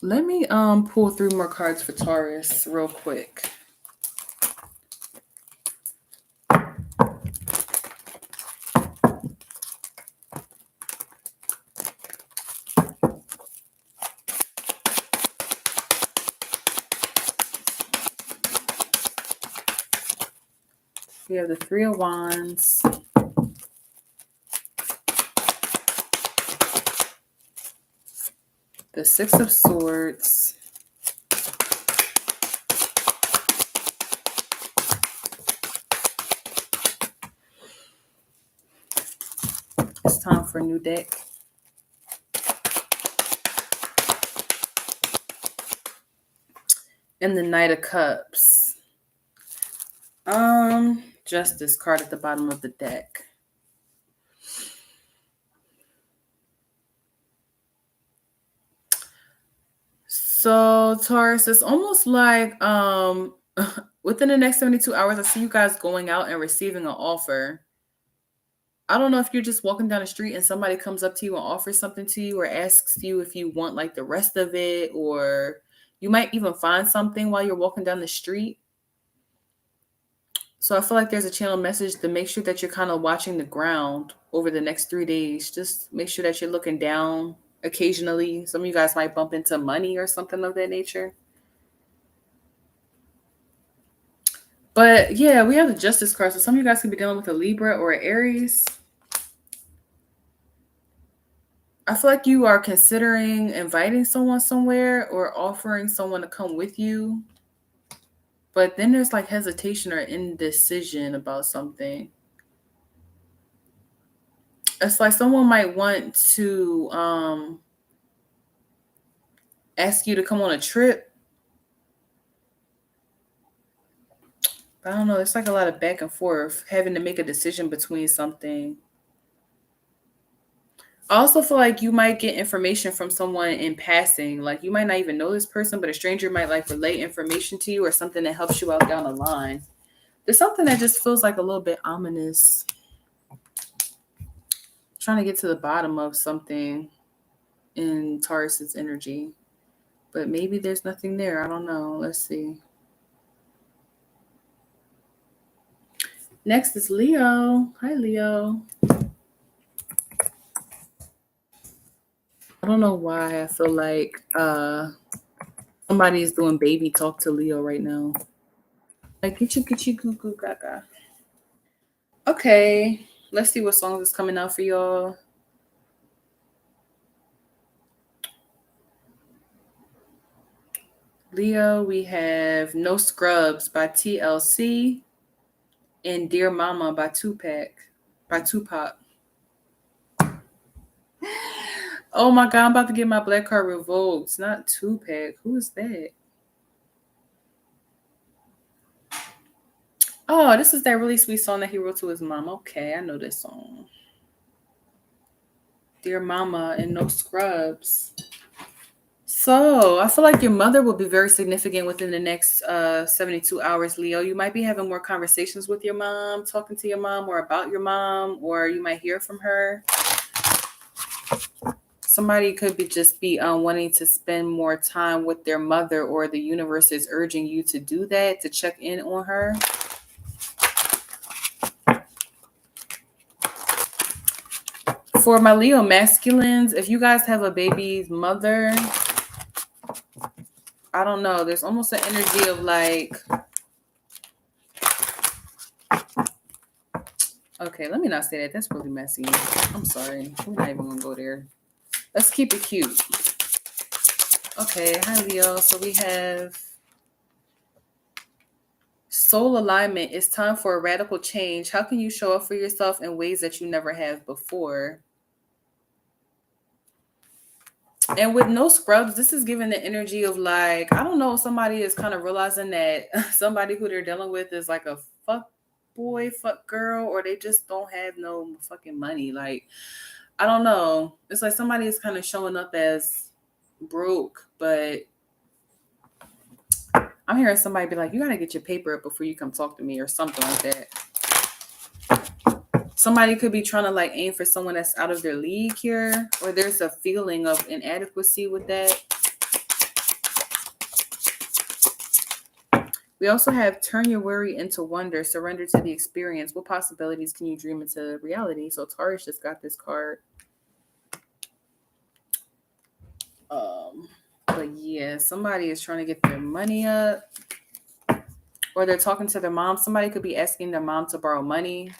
A: Let me pull 3 more cards for Taurus real quick. We have the 3 of Wands. The 6 of Swords. It's time for a new deck. And the Knight of Cups. Justice card at the bottom of the deck. So Taurus, it's almost like within the next 72 hours, I see you guys going out and receiving an offer. I don't know if you're just walking down the street and somebody comes up to you and offers something to you or asks you if you want like the rest of it, or you might even find something while you're walking down the street. So I feel like there's a channel message to make sure that you're kind of watching the ground over the next 3 days. Just make sure that you're looking down occasionally. Some of you guys might bump into money or something of that nature. But yeah, we have the Justice card. So some of you guys could be dealing with a Libra or an Aries. I feel like you are considering inviting someone somewhere or offering someone to come with you. But then there's like hesitation or indecision about something. It's like someone might want to ask you to come on a trip. I don't know. It's like a lot of back and forth, having to make a decision between something. I also feel like you might get information from someone in passing. Like you might not even know this person, but a stranger might like relay information to you or something that helps you out down the line. There's something that just feels like a little bit ominous. Trying to get to the bottom of something in Taurus's energy. But maybe there's nothing there. I don't know. Let's see. Next is Leo. Hi, Leo. I don't know why I feel like somebody is doing baby talk to Leo right now. Like, get you, goo goo gaga. Okay, let's see what songs is coming out for y'all. Leo, we have No Scrubs by TLC and Dear Mama by Tupac. Oh my God, I'm about to get my black card revoked. It's not Tupac. Who is that? Oh, this is that really sweet song that he wrote to his mom. Okay, I know this song. Dear Mama and No Scrubs. So I feel like your mother will be very significant within the next 72 hours, Leo. You might be having more conversations with your mom, talking to your mom or about your mom, or you might hear from her. Somebody could be wanting to spend more time with their mother, or the universe is urging you to do that, to check in on her. For my Leo masculines, if you guys have a baby's mother, I don't know. There's almost an energy of like, okay, let me not say that. That's really messy. I'm sorry. We're not even going to go there. Let's keep it cute. Okay, hi Leo. So we have soul alignment. It's time for a radical change. How can you show up for yourself in ways that you never have before? And with No Scrubs, this is giving the energy of like, I don't know, somebody is kind of realizing that somebody who they're dealing with is like a fuck boy, fuck girl, or they just don't have no fucking money. Like, I don't know. It's like somebody is kind of showing up as broke, but I'm hearing somebody be like, you got to get your paper up before you come talk to me or something like that. Somebody could be trying to like aim for someone that's out of their league here, or there's a feeling of inadequacy with that. We also have turn your worry into wonder, surrender to the experience. What possibilities can you dream into reality? So Taurus just got this card. But yeah, somebody is trying to get their money up, or they're talking to their mom. Somebody could be asking their mom to borrow money,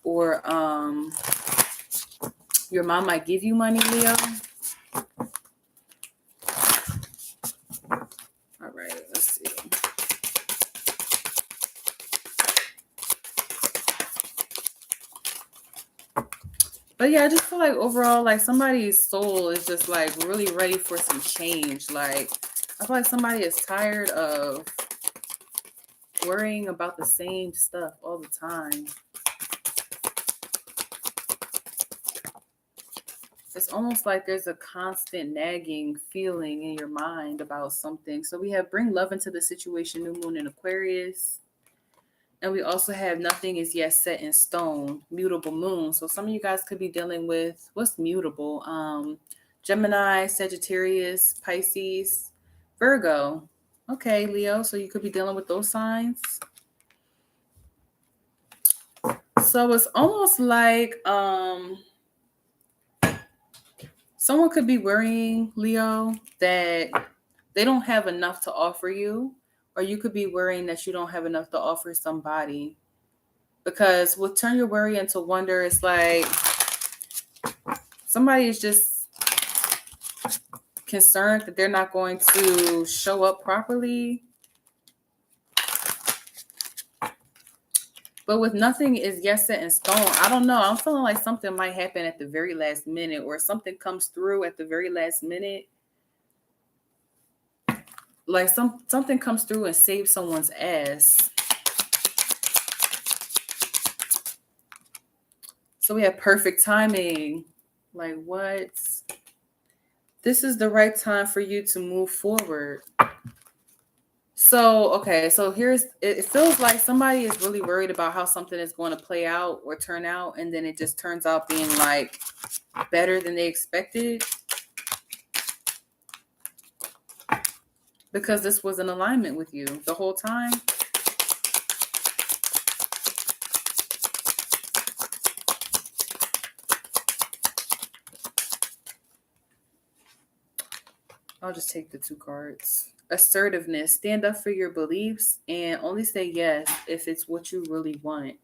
A: or your mom might give you money, Leo. All right, let's see. But yeah, I just feel like overall, like somebody's soul is just like really ready for some change. Like, I feel like somebody is tired of worrying about the same stuff all the time. It's almost like there's a constant nagging feeling in your mind about something. So we have bring love into the situation, new moon in Aquarius. And we also have nothing is yet set in stone, mutable moon. So some of you guys could be dealing with what's mutable? Gemini, Sagittarius, Pisces, Virgo. Okay, Leo. So you could be dealing with those signs. So it's almost like someone could be worrying, Leo, that they don't have enough to offer you, or you could be worrying that you don't have enough to offer somebody. Because with turn your worry into wonder, it's like somebody is just concerned that they're not going to show up properly. But with nothing is yet set in stone, I don't know. I'm feeling like something might happen at the very last minute, or something comes through at the very last minute. Like something comes through and saves someone's ass. So we have perfect timing. Like what? This is the right time for you to move forward. So, okay, so it feels like somebody is really worried about how something is going to play out or turn out, and then it just turns out being like better than they expected. Because this was in alignment with you the whole time. I'll just take the 2 cards. Assertiveness. Stand up for your beliefs and only say yes if it's what you really want.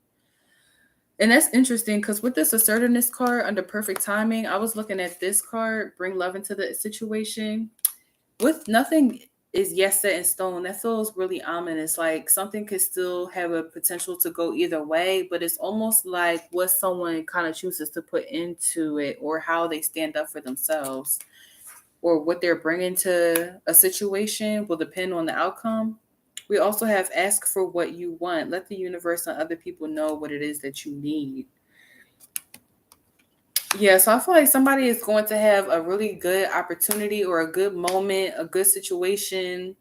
A: And that's interesting because with this assertiveness card under perfect timing, I was looking at this card, bring love into the situation. With nothing is yes set in stone, that feels really ominous. Like something could still have a potential to go either way, but it's almost like what someone kind of chooses to put into it or how they stand up for themselves or what they're bringing to a situation will depend on the outcome. We also have ask for what you want. Let the universe and other people know what it is that you need. Yeah, so I feel like somebody is going to have a really good opportunity or a good moment, a good situation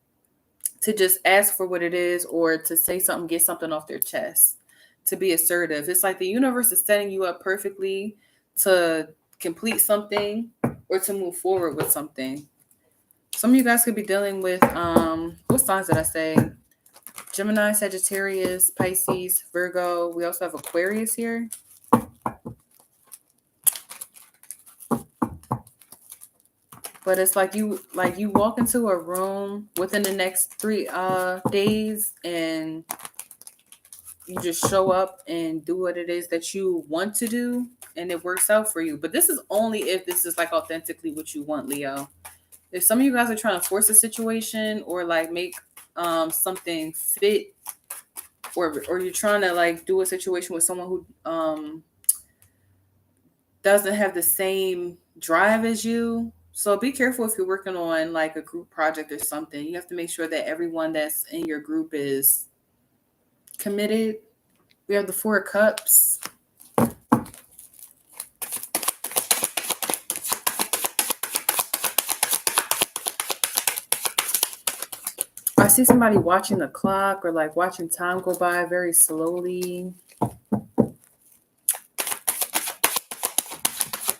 A: to just ask for what it is or to say something, get something off their chest, to be assertive. It's like the universe is setting you up perfectly to complete something or to move forward with something. Some of you guys could be dealing with, what signs did I say? Gemini, Sagittarius, Pisces, Virgo. We also have Aquarius here. But it's like you walk into a room within the next 3 days and you just show up and do what it is that you want to do and it works out for you. But this is only if this is like authentically what you want, Leo. If some of you guys are trying to force a situation or like make something fit or you're trying to like do a situation with someone who doesn't have the same drive as you. So be careful if you're working on like a group project or something. You have to make sure that everyone that's in your group is committed. We have the 4 of Cups. I see somebody watching the clock or like watching time go by very slowly.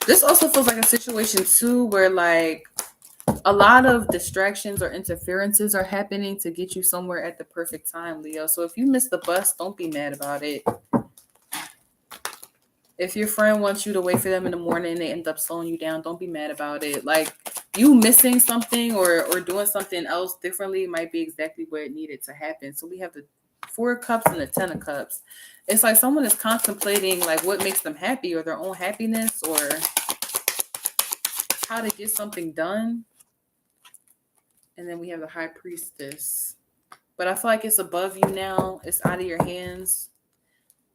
A: This also feels like a situation too where like a lot of distractions or interferences are happening to get you somewhere at the perfect time, Leo. So if you miss the bus, don't be mad about it. If your friend wants you to wait for them in the morning and they end up slowing you down, don't be mad about it. Like you missing something or doing something else differently might be exactly what it needed to happen. So we have the 4 of Cups and the 10 of Cups. It's like someone is contemplating like what makes them happy or their own happiness or how to get something done. And then we have the High Priestess. But I feel like it's above you now. It's out of your hands.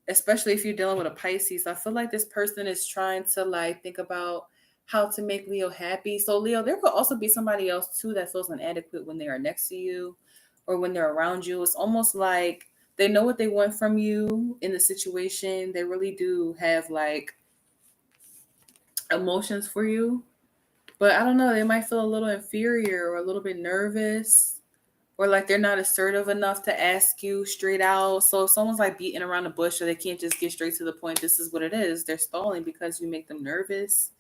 A: Especially if you're dealing with a Pisces. I feel like this person is trying to like think about how to make Leo happy. So Leo, there could also be somebody else too that feels inadequate when they are next to you or when they're around you. It's almost like they know what they want from you in the situation. They really do have like emotions for you. But I don't know, they might feel a little inferior or a little bit nervous or like they're not assertive enough to ask you straight out. So if someone's like beating around the bush or they can't just get straight to the point, this is what it is. They're stalling because you make them nervous.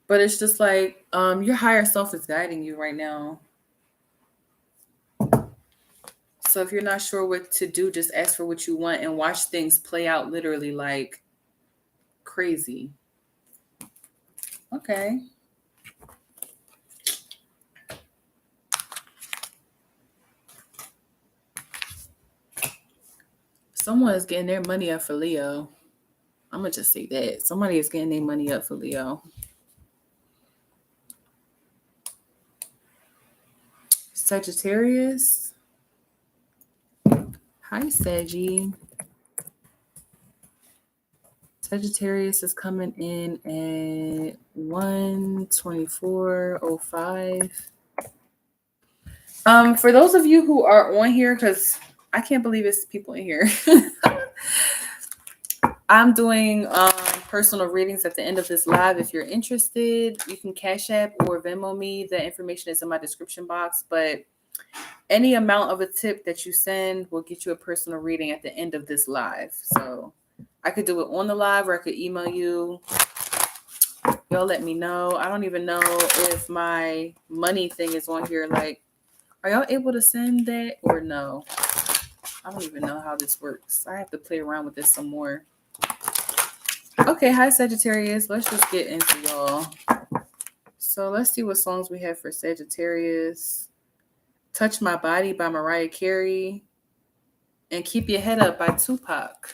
A: But it's just like your higher self is guiding you right now. So if you're not sure what to do, just ask for what you want and watch things play out literally like crazy. Okay. Someone is getting their money up for Leo. I'm going to just say that. Somebody is getting their money up for Leo. Sagittarius. Hi, Saggy. Sagittarius is coming in at 124.05. For those of you who are on here, because I can't believe it's people in here. I'm doing personal readings at the end of this live. If you're interested, you can Cash App or Venmo me. The information is in my description box. But any amount of a tip that you send will get you a personal reading at the end of this live. So I could do it on the live or I could email you. Y'all let me know. I don't even know if my money thing is on here. Like, are y'all able to send that or no? I don't even know how this works. I have to play around with this some more. Okay, hi Sagittarius. Let's just get into y'all. So let's see what songs we have for Sagittarius. Touch My Body by Mariah Carey. And Keep Your Head Up by Tupac.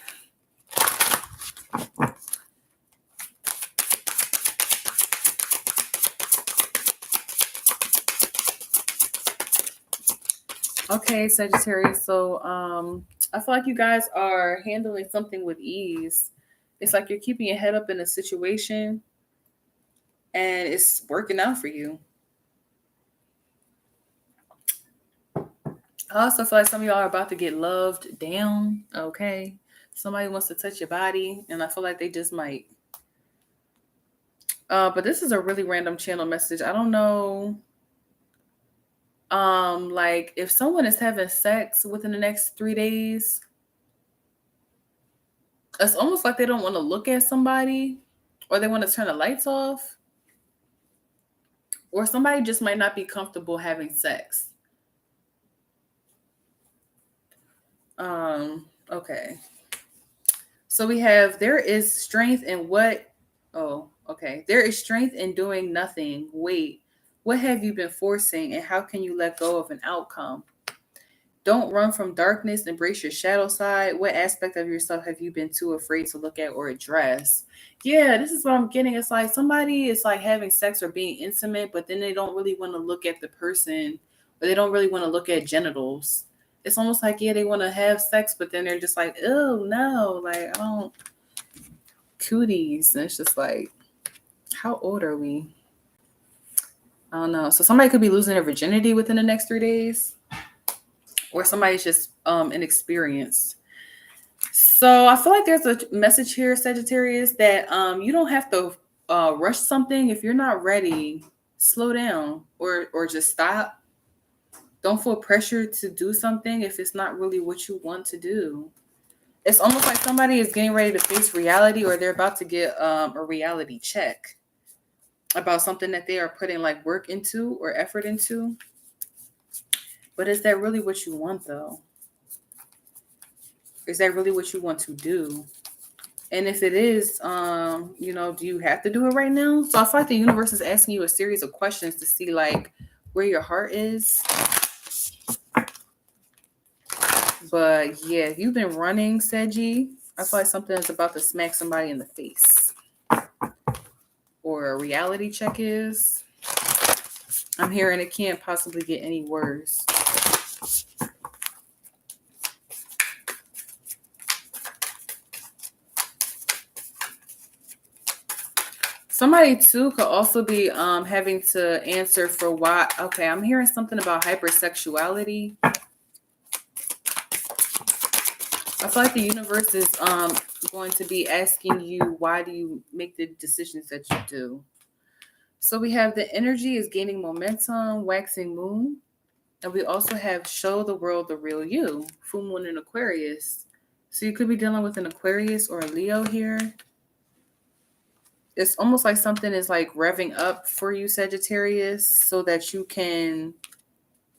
A: Okay, Sagittarius. So I feel like you guys are handling something with ease. It's like you're keeping your head up in a situation and it's working out for you. I also feel like some of y'all are about to get loved down. Okay. Somebody wants to touch your body, and I feel like they just might. But this is a really random channel message. I don't know. Like if someone is having sex within the next 3 days, it's almost like they don't want to look at somebody, or they want to turn the lights off, or somebody just might not be comfortable having sex. Okay. So we have there is strength in what? Oh, okay. There is strength in doing nothing. Wait, what have you been forcing, and how can you let go of an outcome? Don't run from darkness. Embrace your shadow side. What aspect of yourself have you been too afraid to look at or address? Yeah, this is what I'm getting. It's like somebody is like having sex or being intimate, but then they don't really want to look at the person, or they don't really want to look at genitals. It's almost like, yeah, they want to have sex, but then they're just like, oh no, like I don't cooties. And it's just like, how old are we? I don't know. So somebody could be losing their virginity within the next 3 days, or somebody's just inexperienced. So I feel like there's a message here, Sagittarius, that you don't have to rush something. If you're not ready, slow down or just stop. Don't feel pressure to do something if it's not really what you want to do. It's almost like somebody is getting ready to face reality, or they're about to get a reality check about something that they are putting like work into or effort into. But is that really what you want though? Is that really what you want to do? And if it is, do you have to do it right now? So I feel like the universe is asking you a series of questions to see like where your heart is. But yeah, if you've been running, Seji, I feel like something is about to smack somebody in the face. Or a reality check is. I'm hearing it can't possibly get any worse. Somebody too could also be having to answer for why. Okay, I'm hearing something about hypersexuality. I feel like the universe is going to be asking you, why do you make the decisions that you do? So we have the energy is gaining momentum, waxing moon. And we also have show the world the real you, full moon in Aquarius. So you could be dealing with an Aquarius or a Leo here. It's almost like something is like revving up for you, Sagittarius, so that you can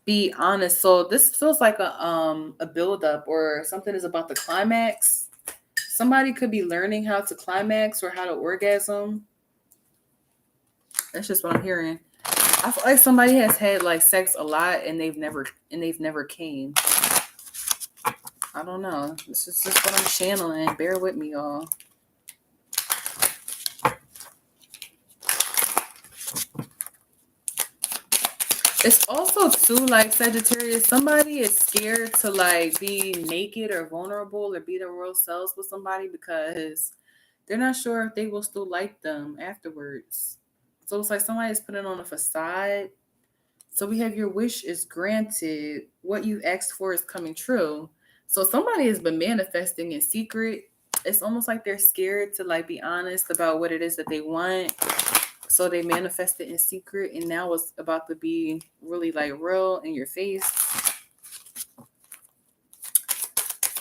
A: be honest. So this feels like a build-up, or something is about to climax. Somebody could be learning how to climax or how to orgasm. That's just what I'm hearing. I feel like somebody has had like sex a lot and they've never came. I don't know. This is just what I'm channeling. Bear with me, y'all. It's also too like Sagittarius. Somebody is scared to like be naked or vulnerable or be their real selves with somebody because they're not sure if they will still like them afterwards. So it's like somebody's putting on a facade. So we have your wish is granted. What you asked for is coming true. So somebody has been manifesting in secret. It's almost like they're scared to like be honest about what it is that they want. So they manifest it in secret, and now it's about to be really like real in your face.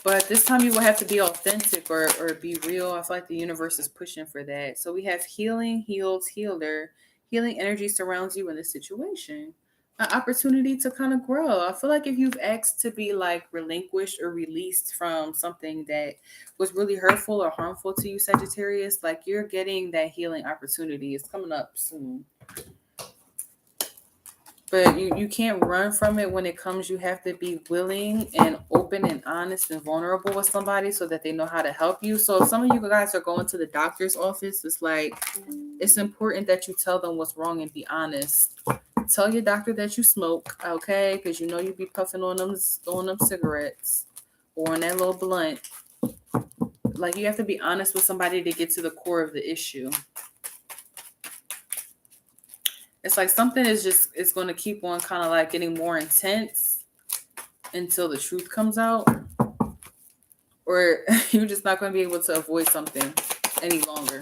A: But this time you will have to be authentic or be real. I feel like the universe is pushing for that. So we have healing, heals, healer. Healing energy surrounds you in this situation. an opportunity to kind of grow. I feel like if you've asked to be like relinquished or released from something that was really hurtful or harmful to you, Sagittarius, like you're getting that healing opportunity. It's coming up soon. But you can't run from it when it comes. You have to be willing and open and honest and vulnerable with somebody so that they know how to help you. So if some of you guys are going to the doctor's office, it's like it's important that you tell them what's wrong and be honest. Tell your doctor that you smoke, okay? Because you know you be puffing on them cigarettes or on that little blunt. Like you have to be honest with somebody to get to the core of the issue. It's like something is just, it's going to keep on kind of like getting more intense until the truth comes out. Or you're just not going to be able to avoid something any longer.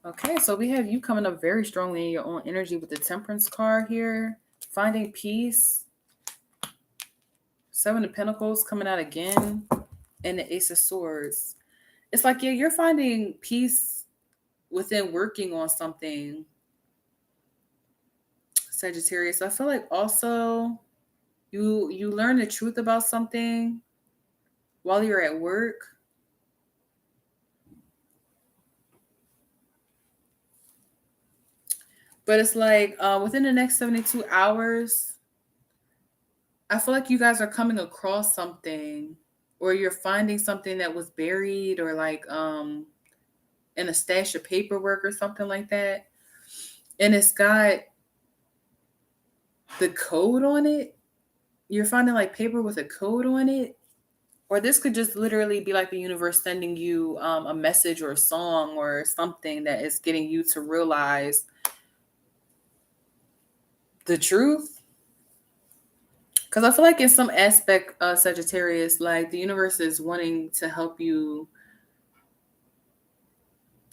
A: Okay, so we have you coming up very strongly in your own energy with the Temperance card here. Finding peace. 7 of Pentacles coming out again. And the Ace of Swords. It's like, yeah, you're finding peace within working on something, Sagittarius. I feel like also you learn the truth about something while you're at work. But it's like within the next 72 hours, I feel like you guys are coming across something, or you're finding something that was buried, or like in a stash of paperwork or something like that. And it's got the code on it. You're finding like paper with a code on it. Or this could just literally be like the universe sending you a message or a song or something that is getting you to realize the truth. Because I feel like in some aspect of Sagittarius, like the universe is wanting to help you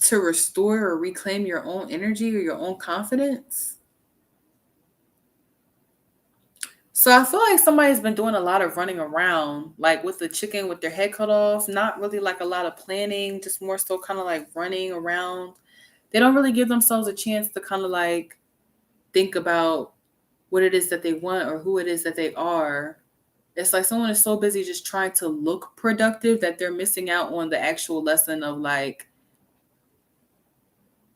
A: to restore or reclaim your own energy or your own confidence. So I feel like somebody's been doing a lot of running around, like with the chicken with their head cut off, not really like a lot of planning, just more so kind of like running around. They don't really give themselves a chance to kind of like think about what it is that they want or who it is that they are. It's like someone is so busy just trying to look productive that they're missing out on the actual lesson of like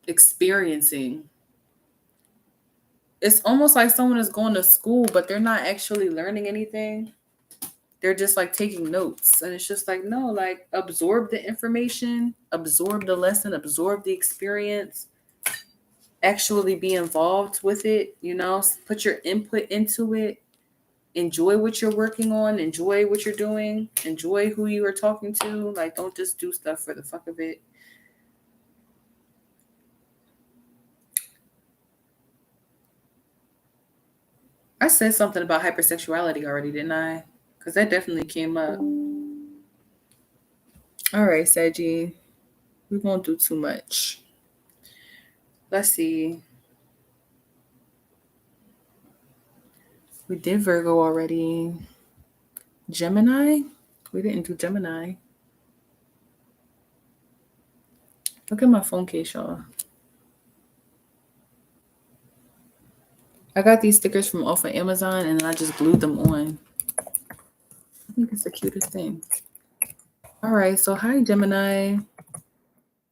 A: experiencing. It's almost like someone is going to school, but they're not actually learning anything. They're just like taking notes. And it's just like, no, like absorb the information, absorb the lesson, absorb the experience, actually be involved with it, you know, put your input into it, enjoy what you're working on, enjoy what you're doing, enjoy who you are talking to. Like, don't just do stuff for the fuck of it. I said something about hypersexuality already, didn't I? Because that definitely came up. All right, Saggy. We won't do too much. Let's see. We did Virgo already. Gemini? We didn't do Gemini. Look at my phone case, y'all. I got these stickers from off of Amazon and I just glued them on. I think it's the cutest thing. All right, so hi, Gemini.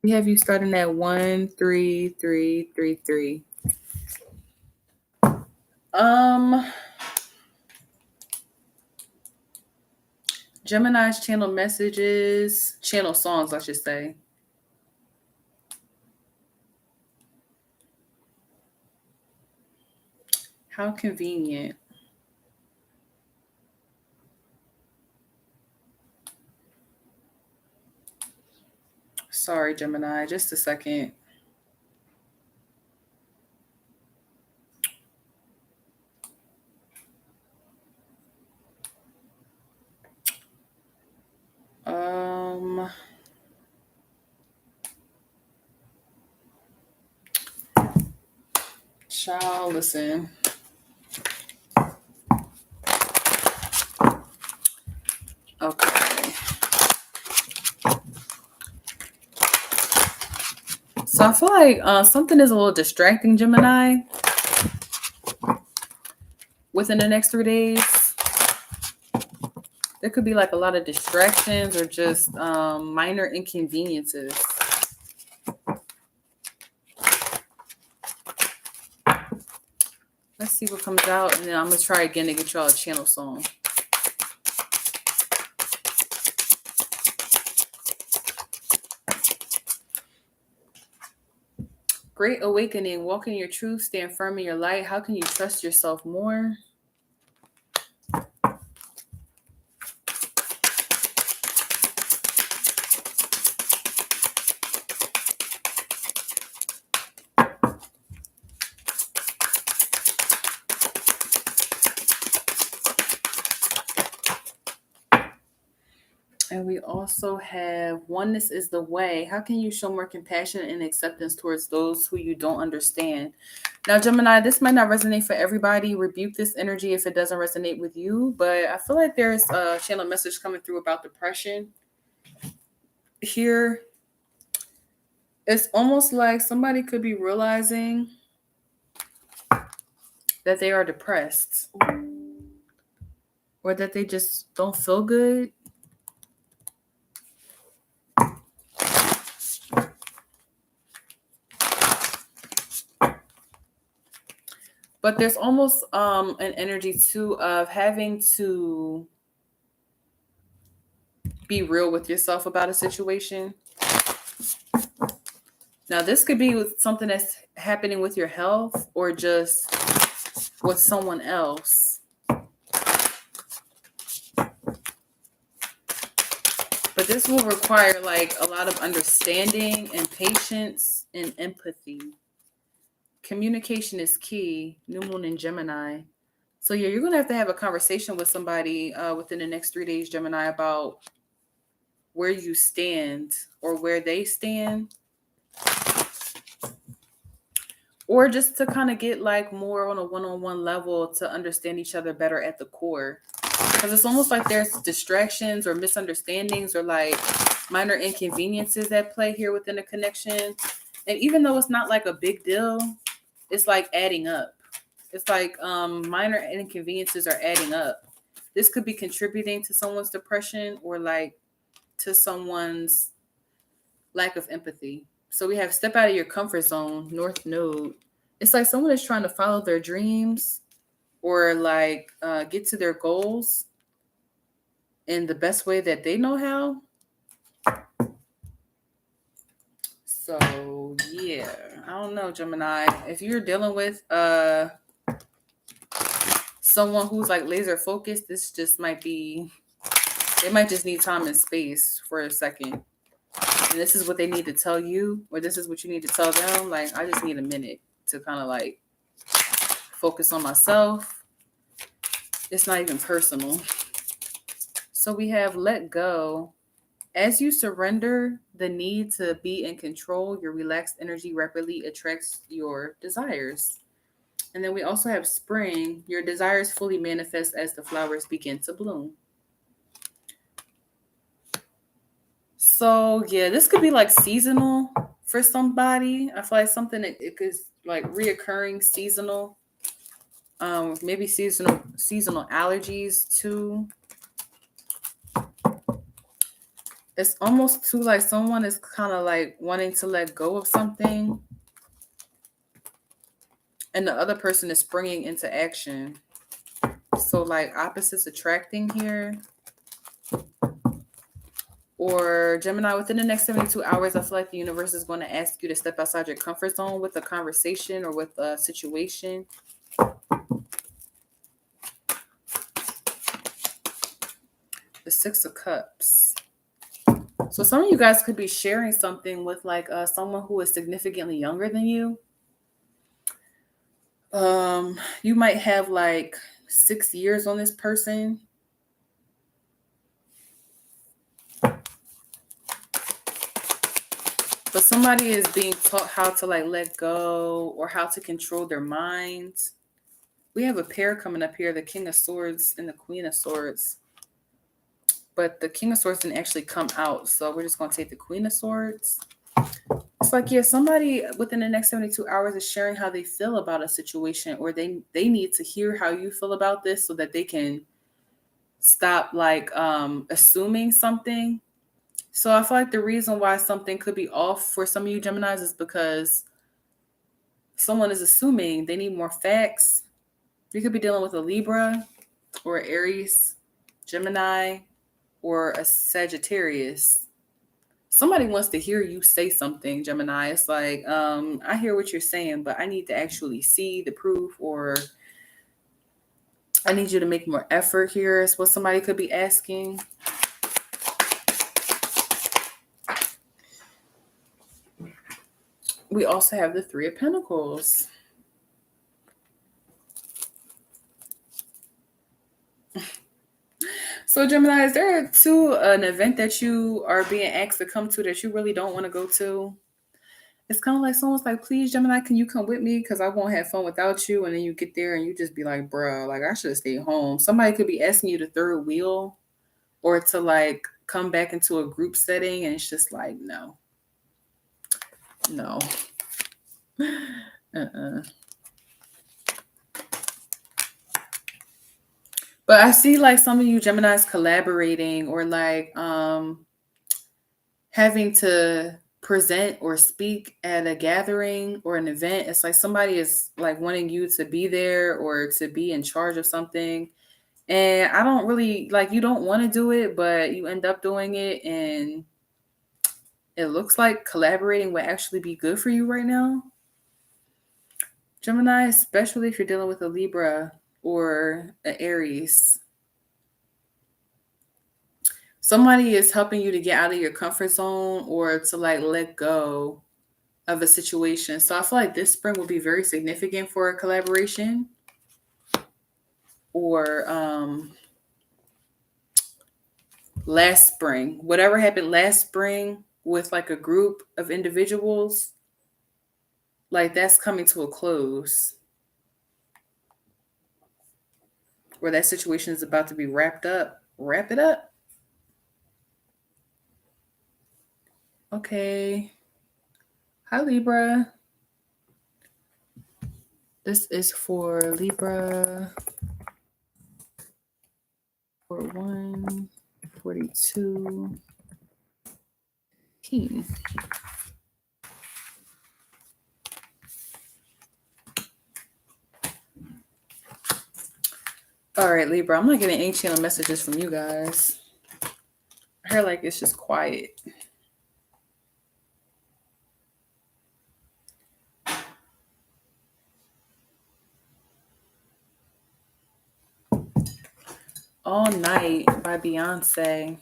A: We have you starting at 13333. Gemini's channel messages, channel songs, I should say. How convenient. Sorry, Gemini, just a second. Child, listen. Okay. So So I feel like something is a little distracting, Gemini, within the next 3 days. There could be like a lot of distractions or just minor inconveniences. Let's see what comes out, and then I'm going to try again to get y'all a channel song. Great awakening. Walk in your truth. Stand firm in your light. How can you trust yourself more? And we also have oneness is the way. How can you show more compassion and acceptance towards those who you don't understand? Now, Gemini, this might not resonate for everybody. Rebuke this energy if it doesn't resonate with you. But I feel like there's a channel message coming through about depression. Here, it's almost like somebody could be realizing that they are depressed or that they just don't feel good. But there's almost an energy too of having to be real with yourself about a situation. Now, this could be with something that's happening with your health or just with someone else. But this will require like a lot of understanding and patience and empathy. Communication is key. New moon in Gemini. So yeah, you're going to have a conversation with somebody within the next 3 days, Gemini, about where you stand or where they stand. Or just to kind of get like more on a one-on-one level to understand each other better at the core. Because it's almost like there's distractions or misunderstandings or like minor inconveniences at play here within a connection. And even though it's not like a big deal, it's like adding up. It's like minor inconveniences are adding up. This could be contributing to someone's depression or like to someone's lack of empathy. So we have step out of your comfort zone, North Node. It's like someone is trying to follow their dreams or like get to their goals in the best way that they know how. So yeah, I don't know, Gemini. If you're dealing with someone who's like laser focused, this just might be, they might just need time and space for a second. And this is what they need to tell you, or this is what you need to tell them. Like, I just need a minute to kind of like focus on myself. It's not even personal. So we have let go. As you surrender the need to be in control, your relaxed energy rapidly attracts your desires. And then we also have spring. Your desires fully manifest as the flowers begin to bloom. So yeah, this could be like seasonal for somebody. I feel like something that it could like reoccurring seasonal. Maybe seasonal allergies too. It's almost too like someone is kind of like wanting to let go of something, and the other person is springing into action. So like opposites attracting here. Or Gemini, within the next 72 hours, I feel like the universe is going to ask you to step outside your comfort zone with a conversation or with a situation. The Six of Cups. So some of you guys could be sharing something with like someone who is significantly younger than you. You might have like 6 years on this person. But somebody is being taught how to like let go or how to control their minds. We have a pair coming up here, the King of Swords and the Queen of Swords. But the King of Swords didn't actually come out. So we're just going to take the Queen of Swords. It's like, yeah, somebody within the next 72 hours is sharing how they feel about a situation, or they need to hear how you feel about this so that they can stop like assuming something. So I feel like the reason why something could be off for some of you Geminis is because someone is assuming. They need more facts. You could be dealing with a Libra or Aries, Gemini, or a Sagittarius. Somebody wants to hear you say something, Gemini. It's like, I hear what you're saying, but I need to actually see the proof, or I need you to make more effort here, is what somebody could be asking. We also have the Three of Pentacles. So Gemini, is there an event that you are being asked to come to that you really don't want to go to? It's kind of like someone's like, please, Gemini, can you come with me? Because I won't have fun without you. And then you get there and you just be like, bruh, like I should have stayed home. Somebody could be asking you to third wheel or to like come back into a group setting. And it's just like, no. But I see like some of you Geminis collaborating or like having to present or speak at a gathering or an event. It's like somebody is like wanting you to be there or to be in charge of something. And I don't really like, you don't want to do it, but you end up doing it. And it looks like collaborating would actually be good for you right now. Gemini, especially if you're dealing with a Libra or an Aries. Somebody is helping you to get out of your comfort zone or to like let go of a situation. So I feel like this spring will be very significant for a collaboration or last spring. Whatever happened last spring with like a group of individuals, like that's coming to a close. Or that situation is about to be wrapped up. Wrap it up. Okay. Hi, Libra. This is for Libra for 142 King. All right, Libra, I'm not getting any channel messages from you guys. I hear like it's just quiet. All Night by Beyonce.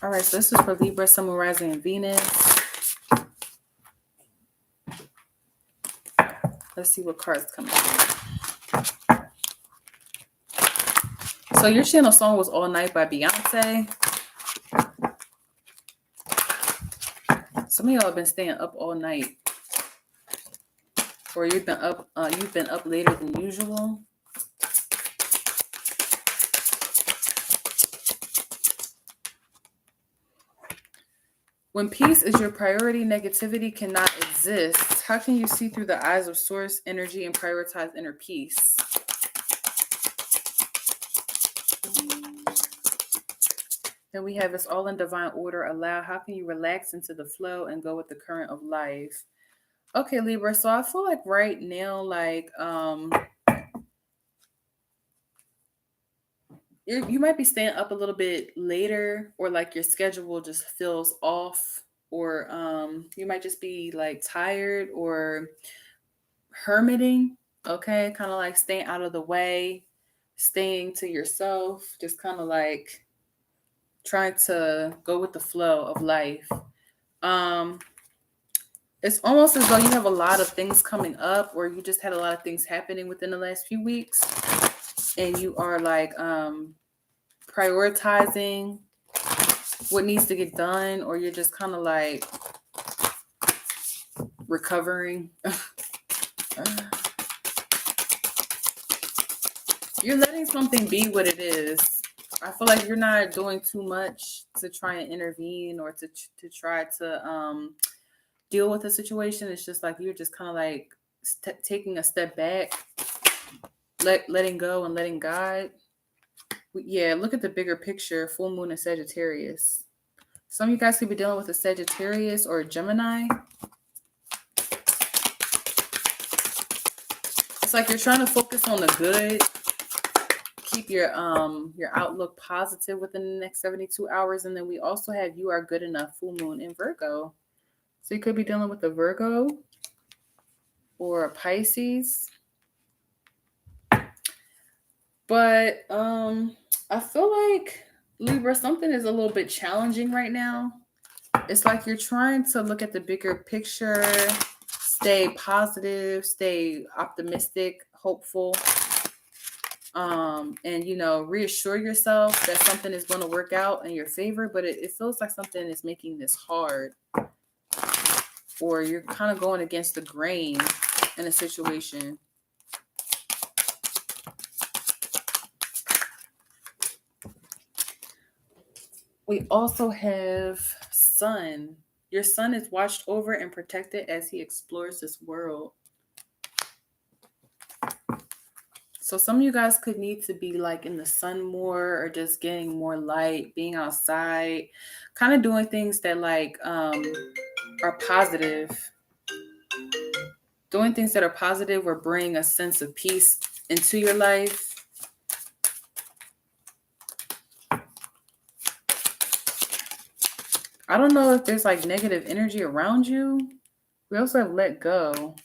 A: All right, so this is for Libra, Sun, Moon, Rising, and Venus. Let's see what cards come out. So your channel song was All Night by Beyonce. Some of y'all have been staying up all night. Or you've been up later than usual. When peace is your priority, negativity cannot exist. How can you see through the eyes of source energy and prioritize inner peace? Then we have it's all in divine order. Allow. How can you relax into the flow and go with the current of life? Okay, Libra. So I feel like right now, like you might be staying up a little bit later, or like your schedule just feels off, or you might just be like tired or hermiting. Okay, kind of like staying out of the way, staying to yourself, just kind of like trying to go with the flow of life. It's almost as though you have a lot of things coming up, or you just had a lot of things happening within the last few weeks, and you are like prioritizing what needs to get done, or you're just kind of like recovering. You're letting something be what it is. I feel like you're not doing too much to try and intervene or to try to deal with the situation. It's just like you're just kind of like taking a step back, letting go and letting God. Yeah, look at the bigger picture. Full moon in Sagittarius. Some of you guys could be dealing with a Sagittarius or a Gemini. It's like you're trying to focus on the good. Keep your outlook positive within the next 72 hours. And then we also have you are good enough, full moon in Virgo. So you could be dealing with a Virgo or a Pisces. But I feel like Libra, something is a little bit challenging right now. It's like you're trying to look at the bigger picture, stay positive, stay optimistic, hopeful. And reassure yourself that something is going to work out in your favor, but it feels like something is making this hard, or you're kind of going against the grain in a situation. We also have Sun. Your Sun is watched over and protected as he explores this world. So some of you guys could need to be like in the sun more, or just getting more light, being outside, kind of doing things that like are positive. Doing things that are positive or bring a sense of peace into your life. I don't know if there's like negative energy around you. We also have let go.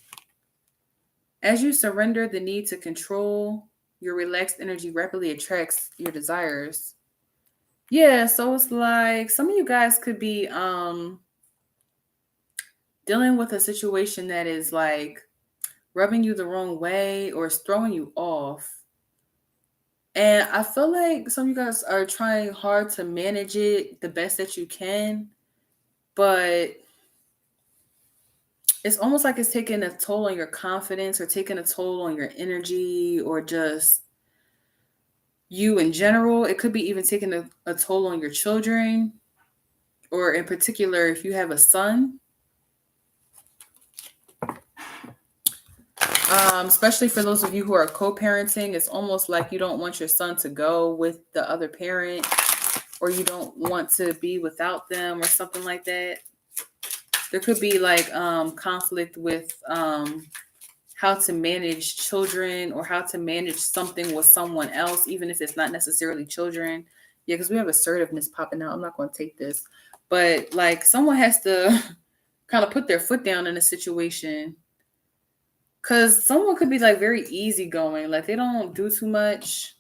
A: As you surrender the need to control, your relaxed energy rapidly attracts your desires. Yeah, so it's like some of you guys could be dealing with a situation that is like rubbing you the wrong way or is throwing you off. And I feel like some of you guys are trying hard to manage it the best that you can, but it's almost like it's taking a toll on your confidence or taking a toll on your energy or just you in general. It could be even taking a toll on your children, or in particular, if you have a son. Especially for those of you who are co-parenting, it's almost like you don't want your son to go with the other parent, or you don't want to be without them or something like that. There could be like conflict with how to manage children or how to manage something with someone else, even if it's not necessarily children. Yeah, because we have assertiveness popping out. I'm not going to take this. But like someone has to kind of put their foot down in a situation. Because someone could be like very easygoing. Like they don't do too much.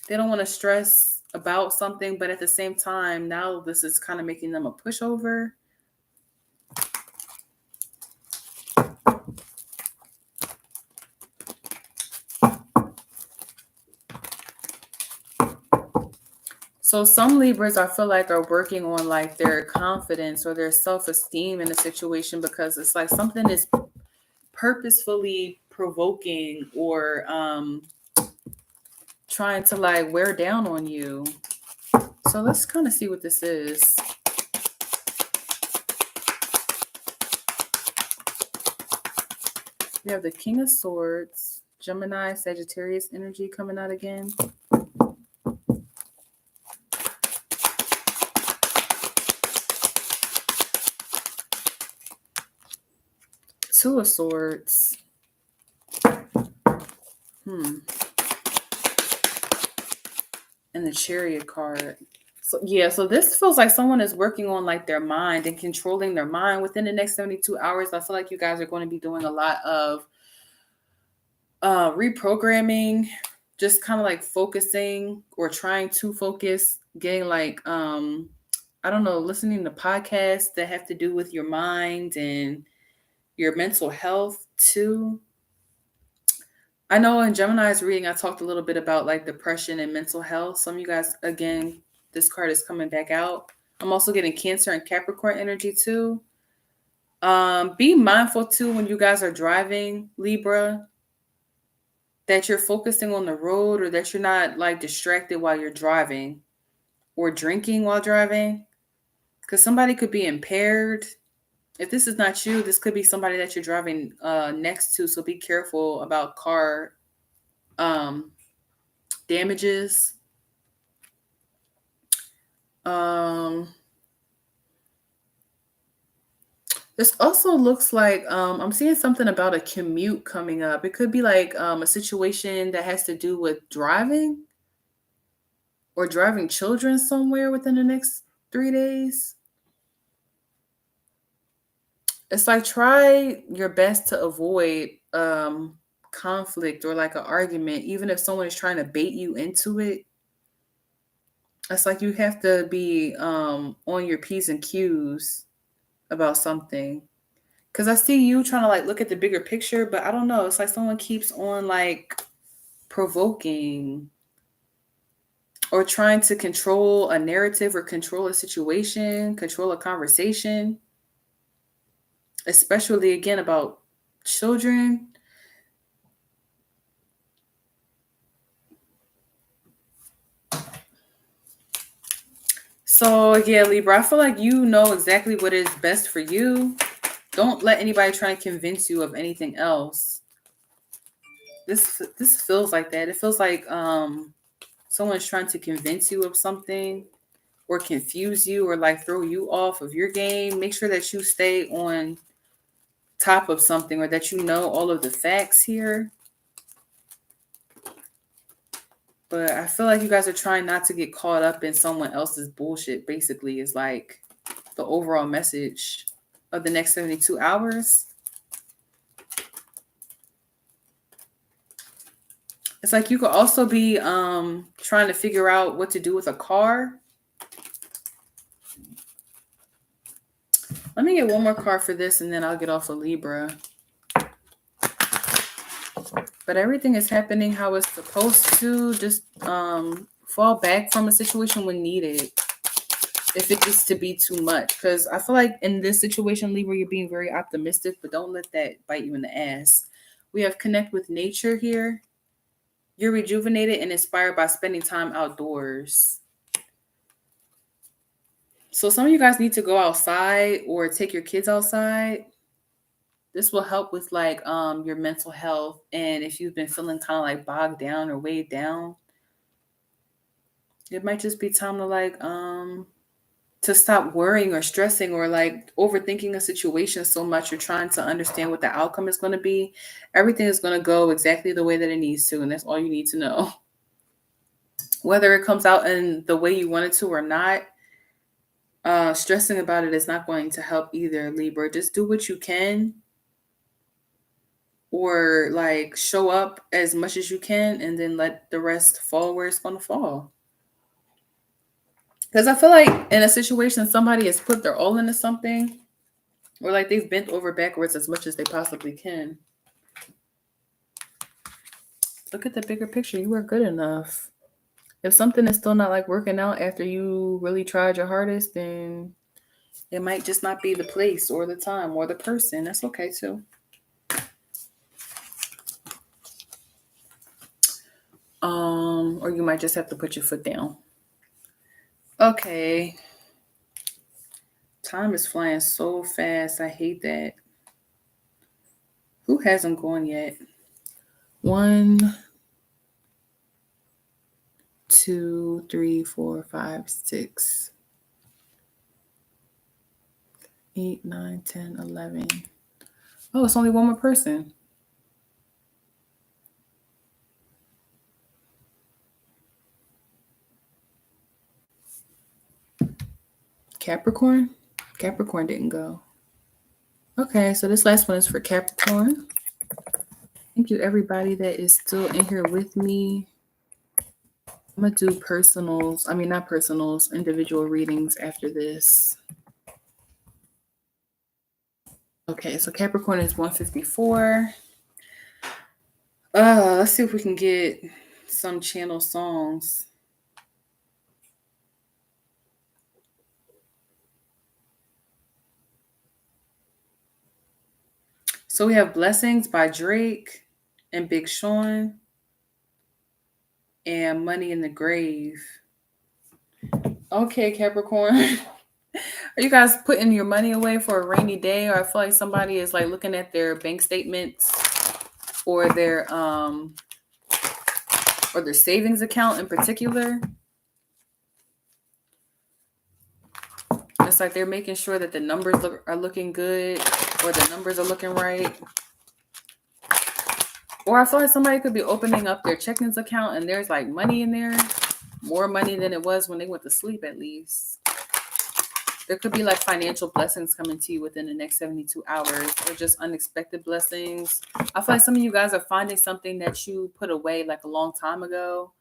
A: They don't want to stress about something. But at the same time, now this is kind of making them a pushover. So some Libras, I feel like, are working on like their confidence or their self-esteem in a situation, because it's like something is purposefully provoking or trying to like wear down on you. So let's kind of see what this is. We have the King of Swords, Gemini, Sagittarius energy coming out again. Two of Swords. And the Chariot card. So this feels like someone is working on like their mind and controlling their mind within the next 72 hours. I feel like you guys are going to be doing a lot of reprogramming, just kind of like focusing or trying to focus, getting like I don't know, listening to podcasts that have to do with your mind and your mental health too. I know in Gemini's reading, I talked a little bit about like depression and mental health. Some of you guys, again, this card is coming back out. I'm also getting Cancer and Capricorn energy too. Be mindful too when you guys are driving, Libra. that you're focusing on the road, or that you're not like distracted while you're driving or drinking while driving. Because somebody could be impaired. If this is not you, this could be somebody that you're driving next to. So be careful about car um, damages. Um, this also looks like I'm seeing something about a commute coming up. It could be like a situation that has to do with driving or driving children somewhere within the next 3 days. It's like try your best to avoid conflict or like an argument, even if someone is trying to bait you into it. It's like you have to be on your P's and Q's about something. Cause I see you trying to like look at the bigger picture, but I don't know. It's like someone keeps on like provoking or trying to control a narrative or control a situation, control a conversation, especially again about children. So yeah, Libra, I feel like you know exactly what is best for you. Don't let anybody try and convince you of anything else. This feels like that. It feels like someone's trying to convince you of something or confuse you or like throw you off of your game. Make sure that you stay on top of something or that you know all of the facts here. But I feel like you guys are trying not to get caught up in someone else's bullshit, basically, is like the overall message of the next 72 hours. It's like you could also be trying to figure out what to do with a car. Let me get one more card for this and then I'll get off of Libra. But everything is happening how it's supposed to. Just fall back from a situation when needed. If it gets to be too much. Because I feel like in this situation, Libra, you're being very optimistic, but don't let that bite you in the ass. We have connect with nature here. You're rejuvenated and inspired by spending time outdoors. So some of you guys need to go outside or take your kids outside. This will help with like your mental health, and if you've been feeling kind of like bogged down or weighed down, it might just be time to like to stop worrying or stressing or like overthinking a situation so much. You're trying to understand what the outcome is going to be. Everything is going to go exactly the way that it needs to, and that's all you need to know. Whether it comes out in the way you want it to or not, stressing about it is not going to help either, Libra. Just do what you can, or like show up as much as you can and then let the rest fall where it's going to fall. Because I feel like in a situation, somebody has put their all into something, or like they've bent over backwards as much as they possibly can. Look at the bigger picture. You are good enough. If something is still not like working out after you really tried your hardest, then it might just not be the place or the time or the person. That's okay too. Or you might just have to put your foot down. Okay. Time is flying so fast. I hate that. Who hasn't gone yet? 1, 2, 3, 4, 5, 6, 8, 9, 10, 11. Oh, it's only one more person. Capricorn? Capricorn didn't go. Okay, so this last one is for Capricorn. Thank you, everybody that is still in here with me. I'm going to do personals. I mean, not personals, individual readings after this. Okay, so Capricorn is 154. Let's see if we can get some channel songs. So we have Blessings by Drake and Big Sean. and money in the grave. Okay, Capricorn. Are you guys putting your money away for a rainy day? Or I feel like somebody is like looking at their bank statements or their savings account in particular. It's like they're making sure that the numbers are looking good or the numbers are looking right. Or I feel like somebody could be opening up their checkings account and there's like money in there. More money than it was when they went to sleep, at least. There could be like financial blessings coming to you within the next 72 hours or just unexpected blessings. I feel like some of you guys are finding something that you put away like a long time ago.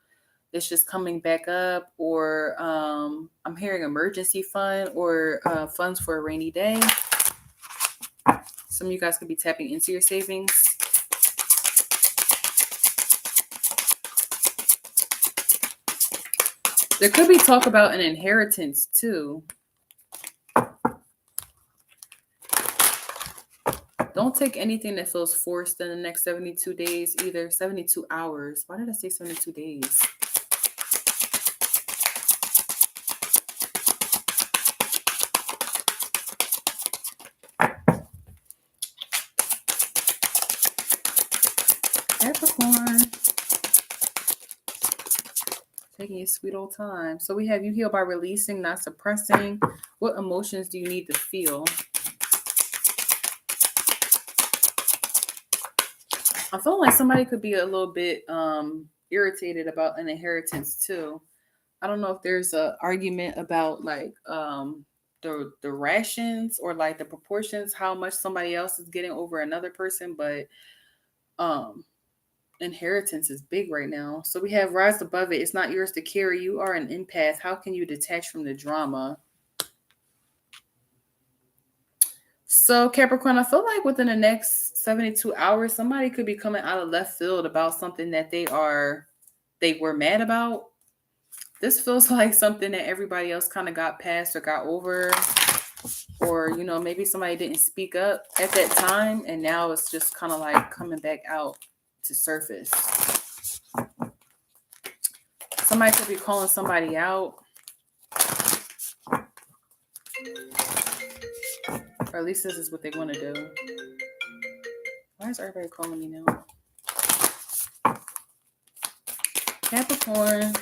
A: It's just coming back up, or I'm hearing emergency fund or funds for a rainy day. Some of you guys could be tapping into your savings. There could be talk about an inheritance too. Don't take anything that feels forced in the next 72 days either. 72 hours. Why did I say 72 days? Capricorn. Taking your sweet old time. So we have you heal by releasing, not suppressing. What emotions do you need to feel? I feel like somebody could be a little bit irritated about an inheritance too. I don't know if there's an argument about like the rations or like the proportions, how much somebody else is getting over another person, but inheritance is big right now. So we have rise above it. It's not yours to carry. You are an empath. How can you detach from the drama? So Capricorn, I feel like within the next 72 hours, somebody could be coming out of left field about something that they were mad about. This feels like something that everybody else kind of got past or got over, or maybe somebody didn't speak up at that time and now it's just kind of like coming back out to surface. Somebody could be calling somebody out, or at least this is what they want to do. Why is everybody calling me now? Capricorn.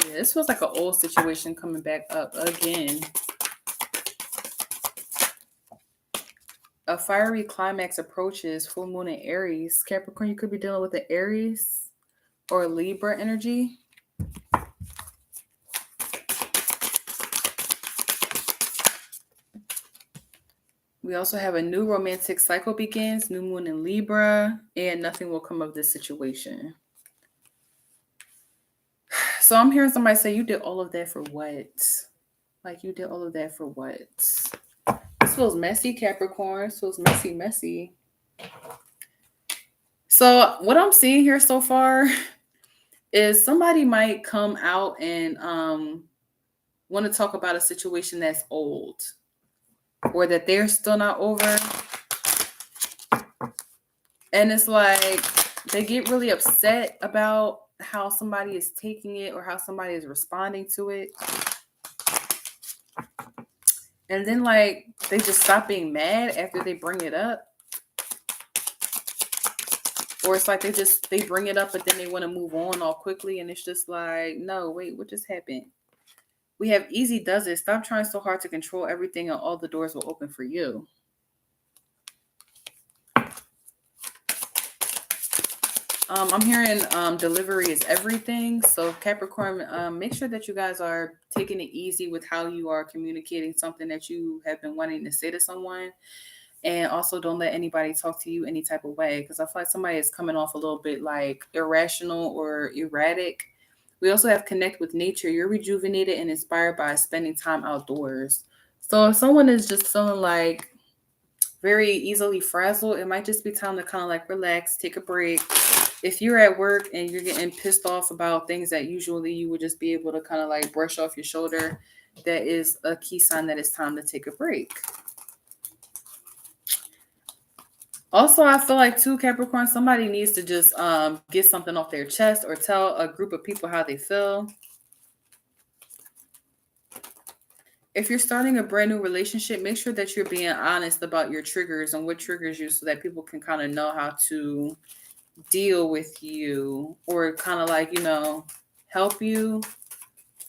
A: Yeah, this feels like an old situation coming back up again. A fiery climax approaches, full moon in Aries. Capricorn, you could be dealing with the Aries or Libra energy. We also have a new romantic cycle begins, new moon in Libra, and nothing will come of this situation. So I'm hearing somebody say, you did all of that for what? Like, you did all of that for what? This feels messy, Capricorn. This feels messy. So what I'm seeing here so far is somebody might come out and want to talk about a situation that's old or that they're still not over. And it's like they get really upset about how somebody is taking it or how somebody is responding to it. And then like they just stop being mad after they bring it up. Or it's like they bring it up, but then they want to move on all quickly. And it's just like, no, wait, what just happened? We have easy does it. Stop trying so hard to control everything and all the doors will open for you. I'm hearing delivery is everything. So Capricorn, make sure that you guys are taking it easy with how you are communicating something that you have been wanting to say to someone. And also don't let anybody talk to you any type of way, because I feel like somebody is coming off a little bit like irrational or erratic. We also have connect with nature. You're rejuvenated and inspired by spending time outdoors. So if someone is just feeling like very easily frazzled, it might just be time to kind of like relax, take a break. If you're at work and you're getting pissed off about things that usually you would just be able to kind of like brush off your shoulder, that is a key sign that it's time to take a break. Also, I feel like too, Capricorn, somebody needs to just get something off their chest or tell a group of people how they feel. If you're starting a brand new relationship, make sure that you're being honest about your triggers and what triggers you so that people can kind of know how to deal with you or kind of like, help you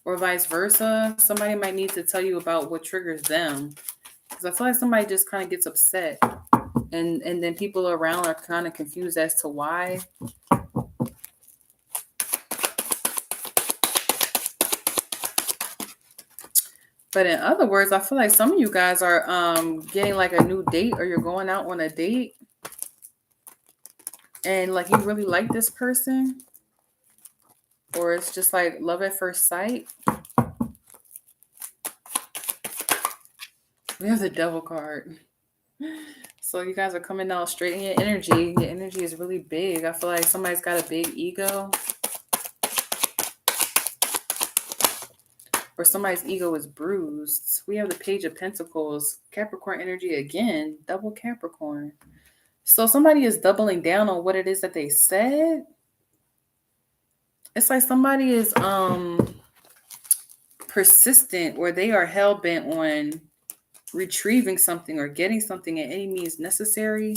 A: or vice versa. Somebody might need to tell you about what triggers them. Because I feel like somebody just kind of gets upset and then people around are kind of confused as to why. But in other words, I feel like some of you guys are getting like a new date or you're going out on a date and like you really like this person or it's just like love at first sight. We have the devil card. So you guys are coming out straight in your energy. Your energy is really big. I feel like somebody's got a big ego. Or somebody's ego is bruised. We have the Page of Pentacles. Capricorn energy again. Double Capricorn. So somebody is doubling down on what it is that they said. It's like somebody is persistent or they are hell-bent on retrieving something or getting something at any means necessary.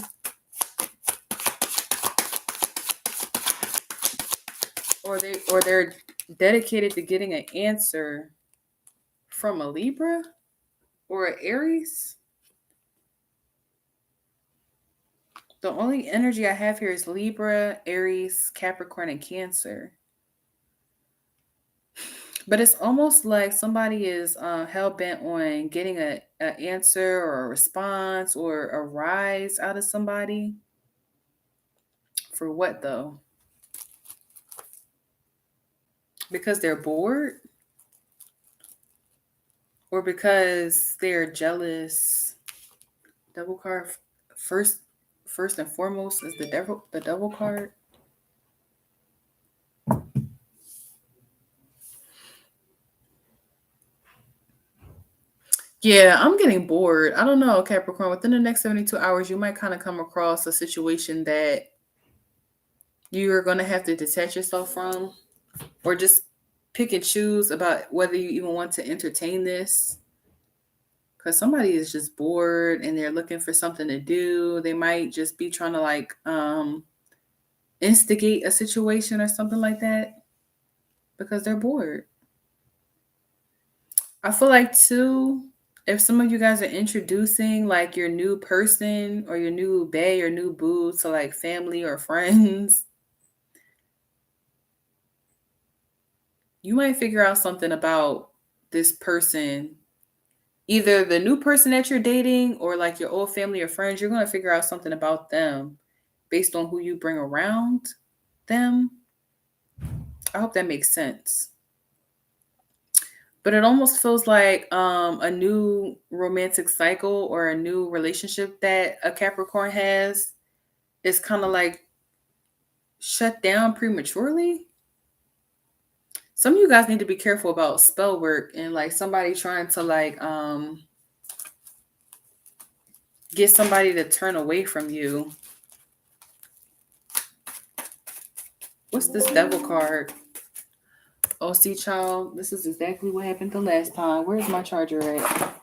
A: Or they're dedicated to getting an answer from a Libra or an Aries. The only energy I have here is Libra, Aries, Capricorn, and Cancer. But it's almost like somebody is hell-bent on getting an answer or a response or a rise out of somebody. For what, though? Because they're bored? Or because they're jealous? Double card. First and foremost is the devil card. Yeah, I'm getting bored. I don't know, Capricorn. Within the next 72 hours, you might kind of come across a situation that you're going to have to detach yourself from or just pick and choose about whether you even want to entertain this. Because somebody is just bored and they're looking for something to do. They might just be trying to like instigate a situation or something like that because they're bored. I feel like too, if some of you guys are introducing like your new person or your new bae or new boo to like family or friends, you might figure out something about this person. Either the new person that you're dating or like your old family or friends, you're going to figure out something about them based on who you bring around them. I hope that makes sense. But it almost feels like a new romantic cycle or a new relationship that a Capricorn has is kind of like shut down prematurely. Some of you guys need to be careful about spell work and like somebody trying to like get somebody to turn away from you. What's this devil card? Oh, see, child, this is exactly what happened the last time. Where's my charger at?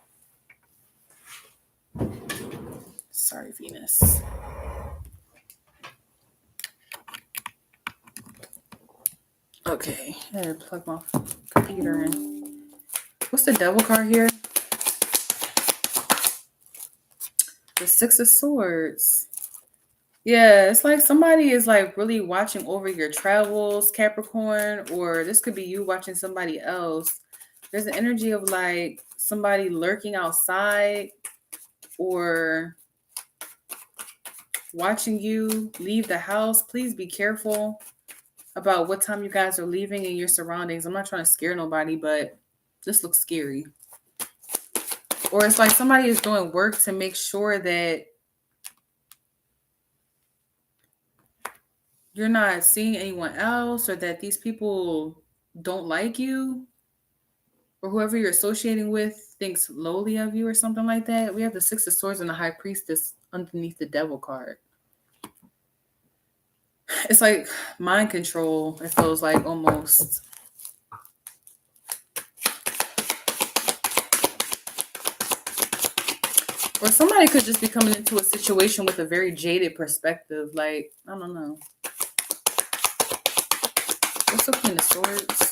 A: Sorry, Venus. Okay, I had to plug my computer in. What's the devil card here? The Six of Swords. Yeah, it's like somebody is like really watching over your travels, Capricorn, or this could be you watching somebody else. There's an energy of like somebody lurking outside or watching you leave the house. Please be careful about what time you guys are leaving and your surroundings. I'm not trying to scare nobody, but this looks scary. Or it's like somebody is doing work to make sure that you're not seeing anyone else or that these people don't like you or whoever you're associating with thinks lowly of you or something like that. We have the Six of Swords and the High Priestess underneath the Devil card. It's like mind control. It feels like almost. Or somebody could just be coming into a situation with a very jaded perspective. Like, I don't know. What's the Queen of Swords?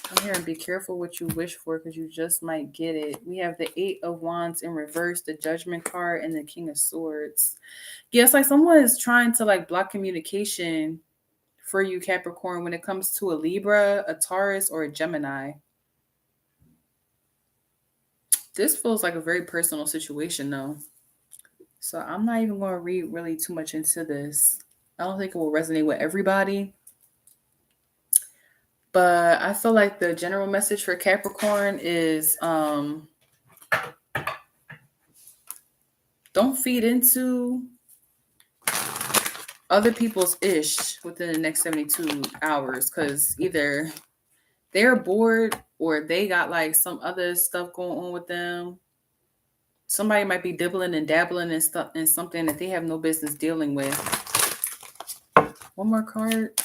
A: I'm here and be careful what you wish for because you just might get it. We have the 8 of Wands in reverse, the Judgment card, and the King of Swords. Yeah, it's like someone is trying to like block communication for you, Capricorn, when it comes to a Libra, a Taurus, or a Gemini. This feels like a very personal situation, though. So I'm not even going to read really too much into this. I don't think it will resonate with everybody. But I feel like the general message for Capricorn is don't feed into other people's ish within the next 72 hours because either they're bored or they got like some other stuff going on with them. Somebody might be dibbling and dabbling in stuff in something that they have no business dealing with. One more card.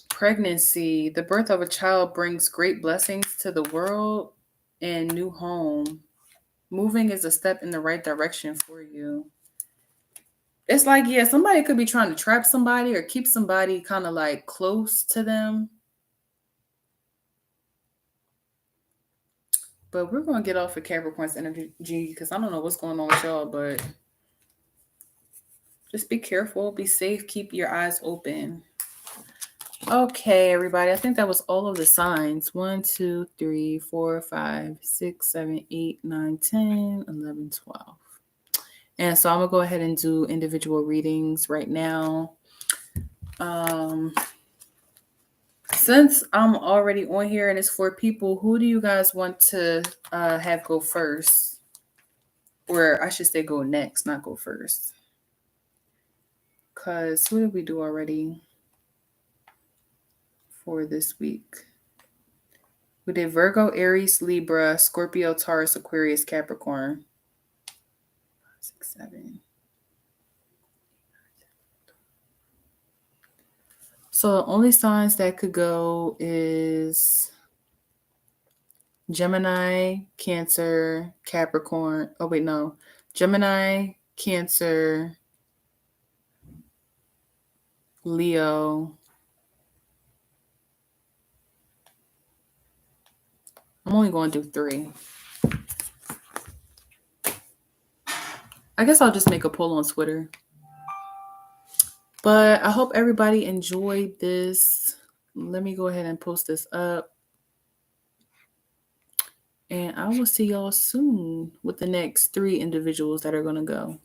A: Pregnancy. The birth of a child brings great blessings to the world and new home. Moving is a step in the right direction for you. It's like, yeah, somebody could be trying to trap somebody or keep somebody kind of like close to them. But we're going to get off of Capricorn's energy because I don't know what's going on with y'all, but just be careful, be safe, keep your eyes open. Okay, everybody. I think that was all of the signs. 1, 2, 3, 4, 5, 6, 7, 8, 9, 10, 11, 12. And so I'm going to go ahead and do individual readings right now. Since I'm already on here and it's for people, who do you guys want to have go first? Or I should say go next, not go first. Because who did we do already for this week? We did Virgo, Aries, Libra, Scorpio, Taurus, Aquarius, Capricorn. 6, 7. So the only signs that could go is Gemini, Cancer, Capricorn. Oh, wait, no. Gemini, Cancer, Leo. I'm only going to do 3. I guess I'll just make a poll on Twitter. But I hope everybody enjoyed this. Let me go ahead and post this up. And I will see y'all soon with the next 3 individuals that are going to go.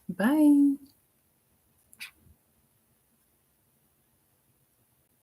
A: Bye.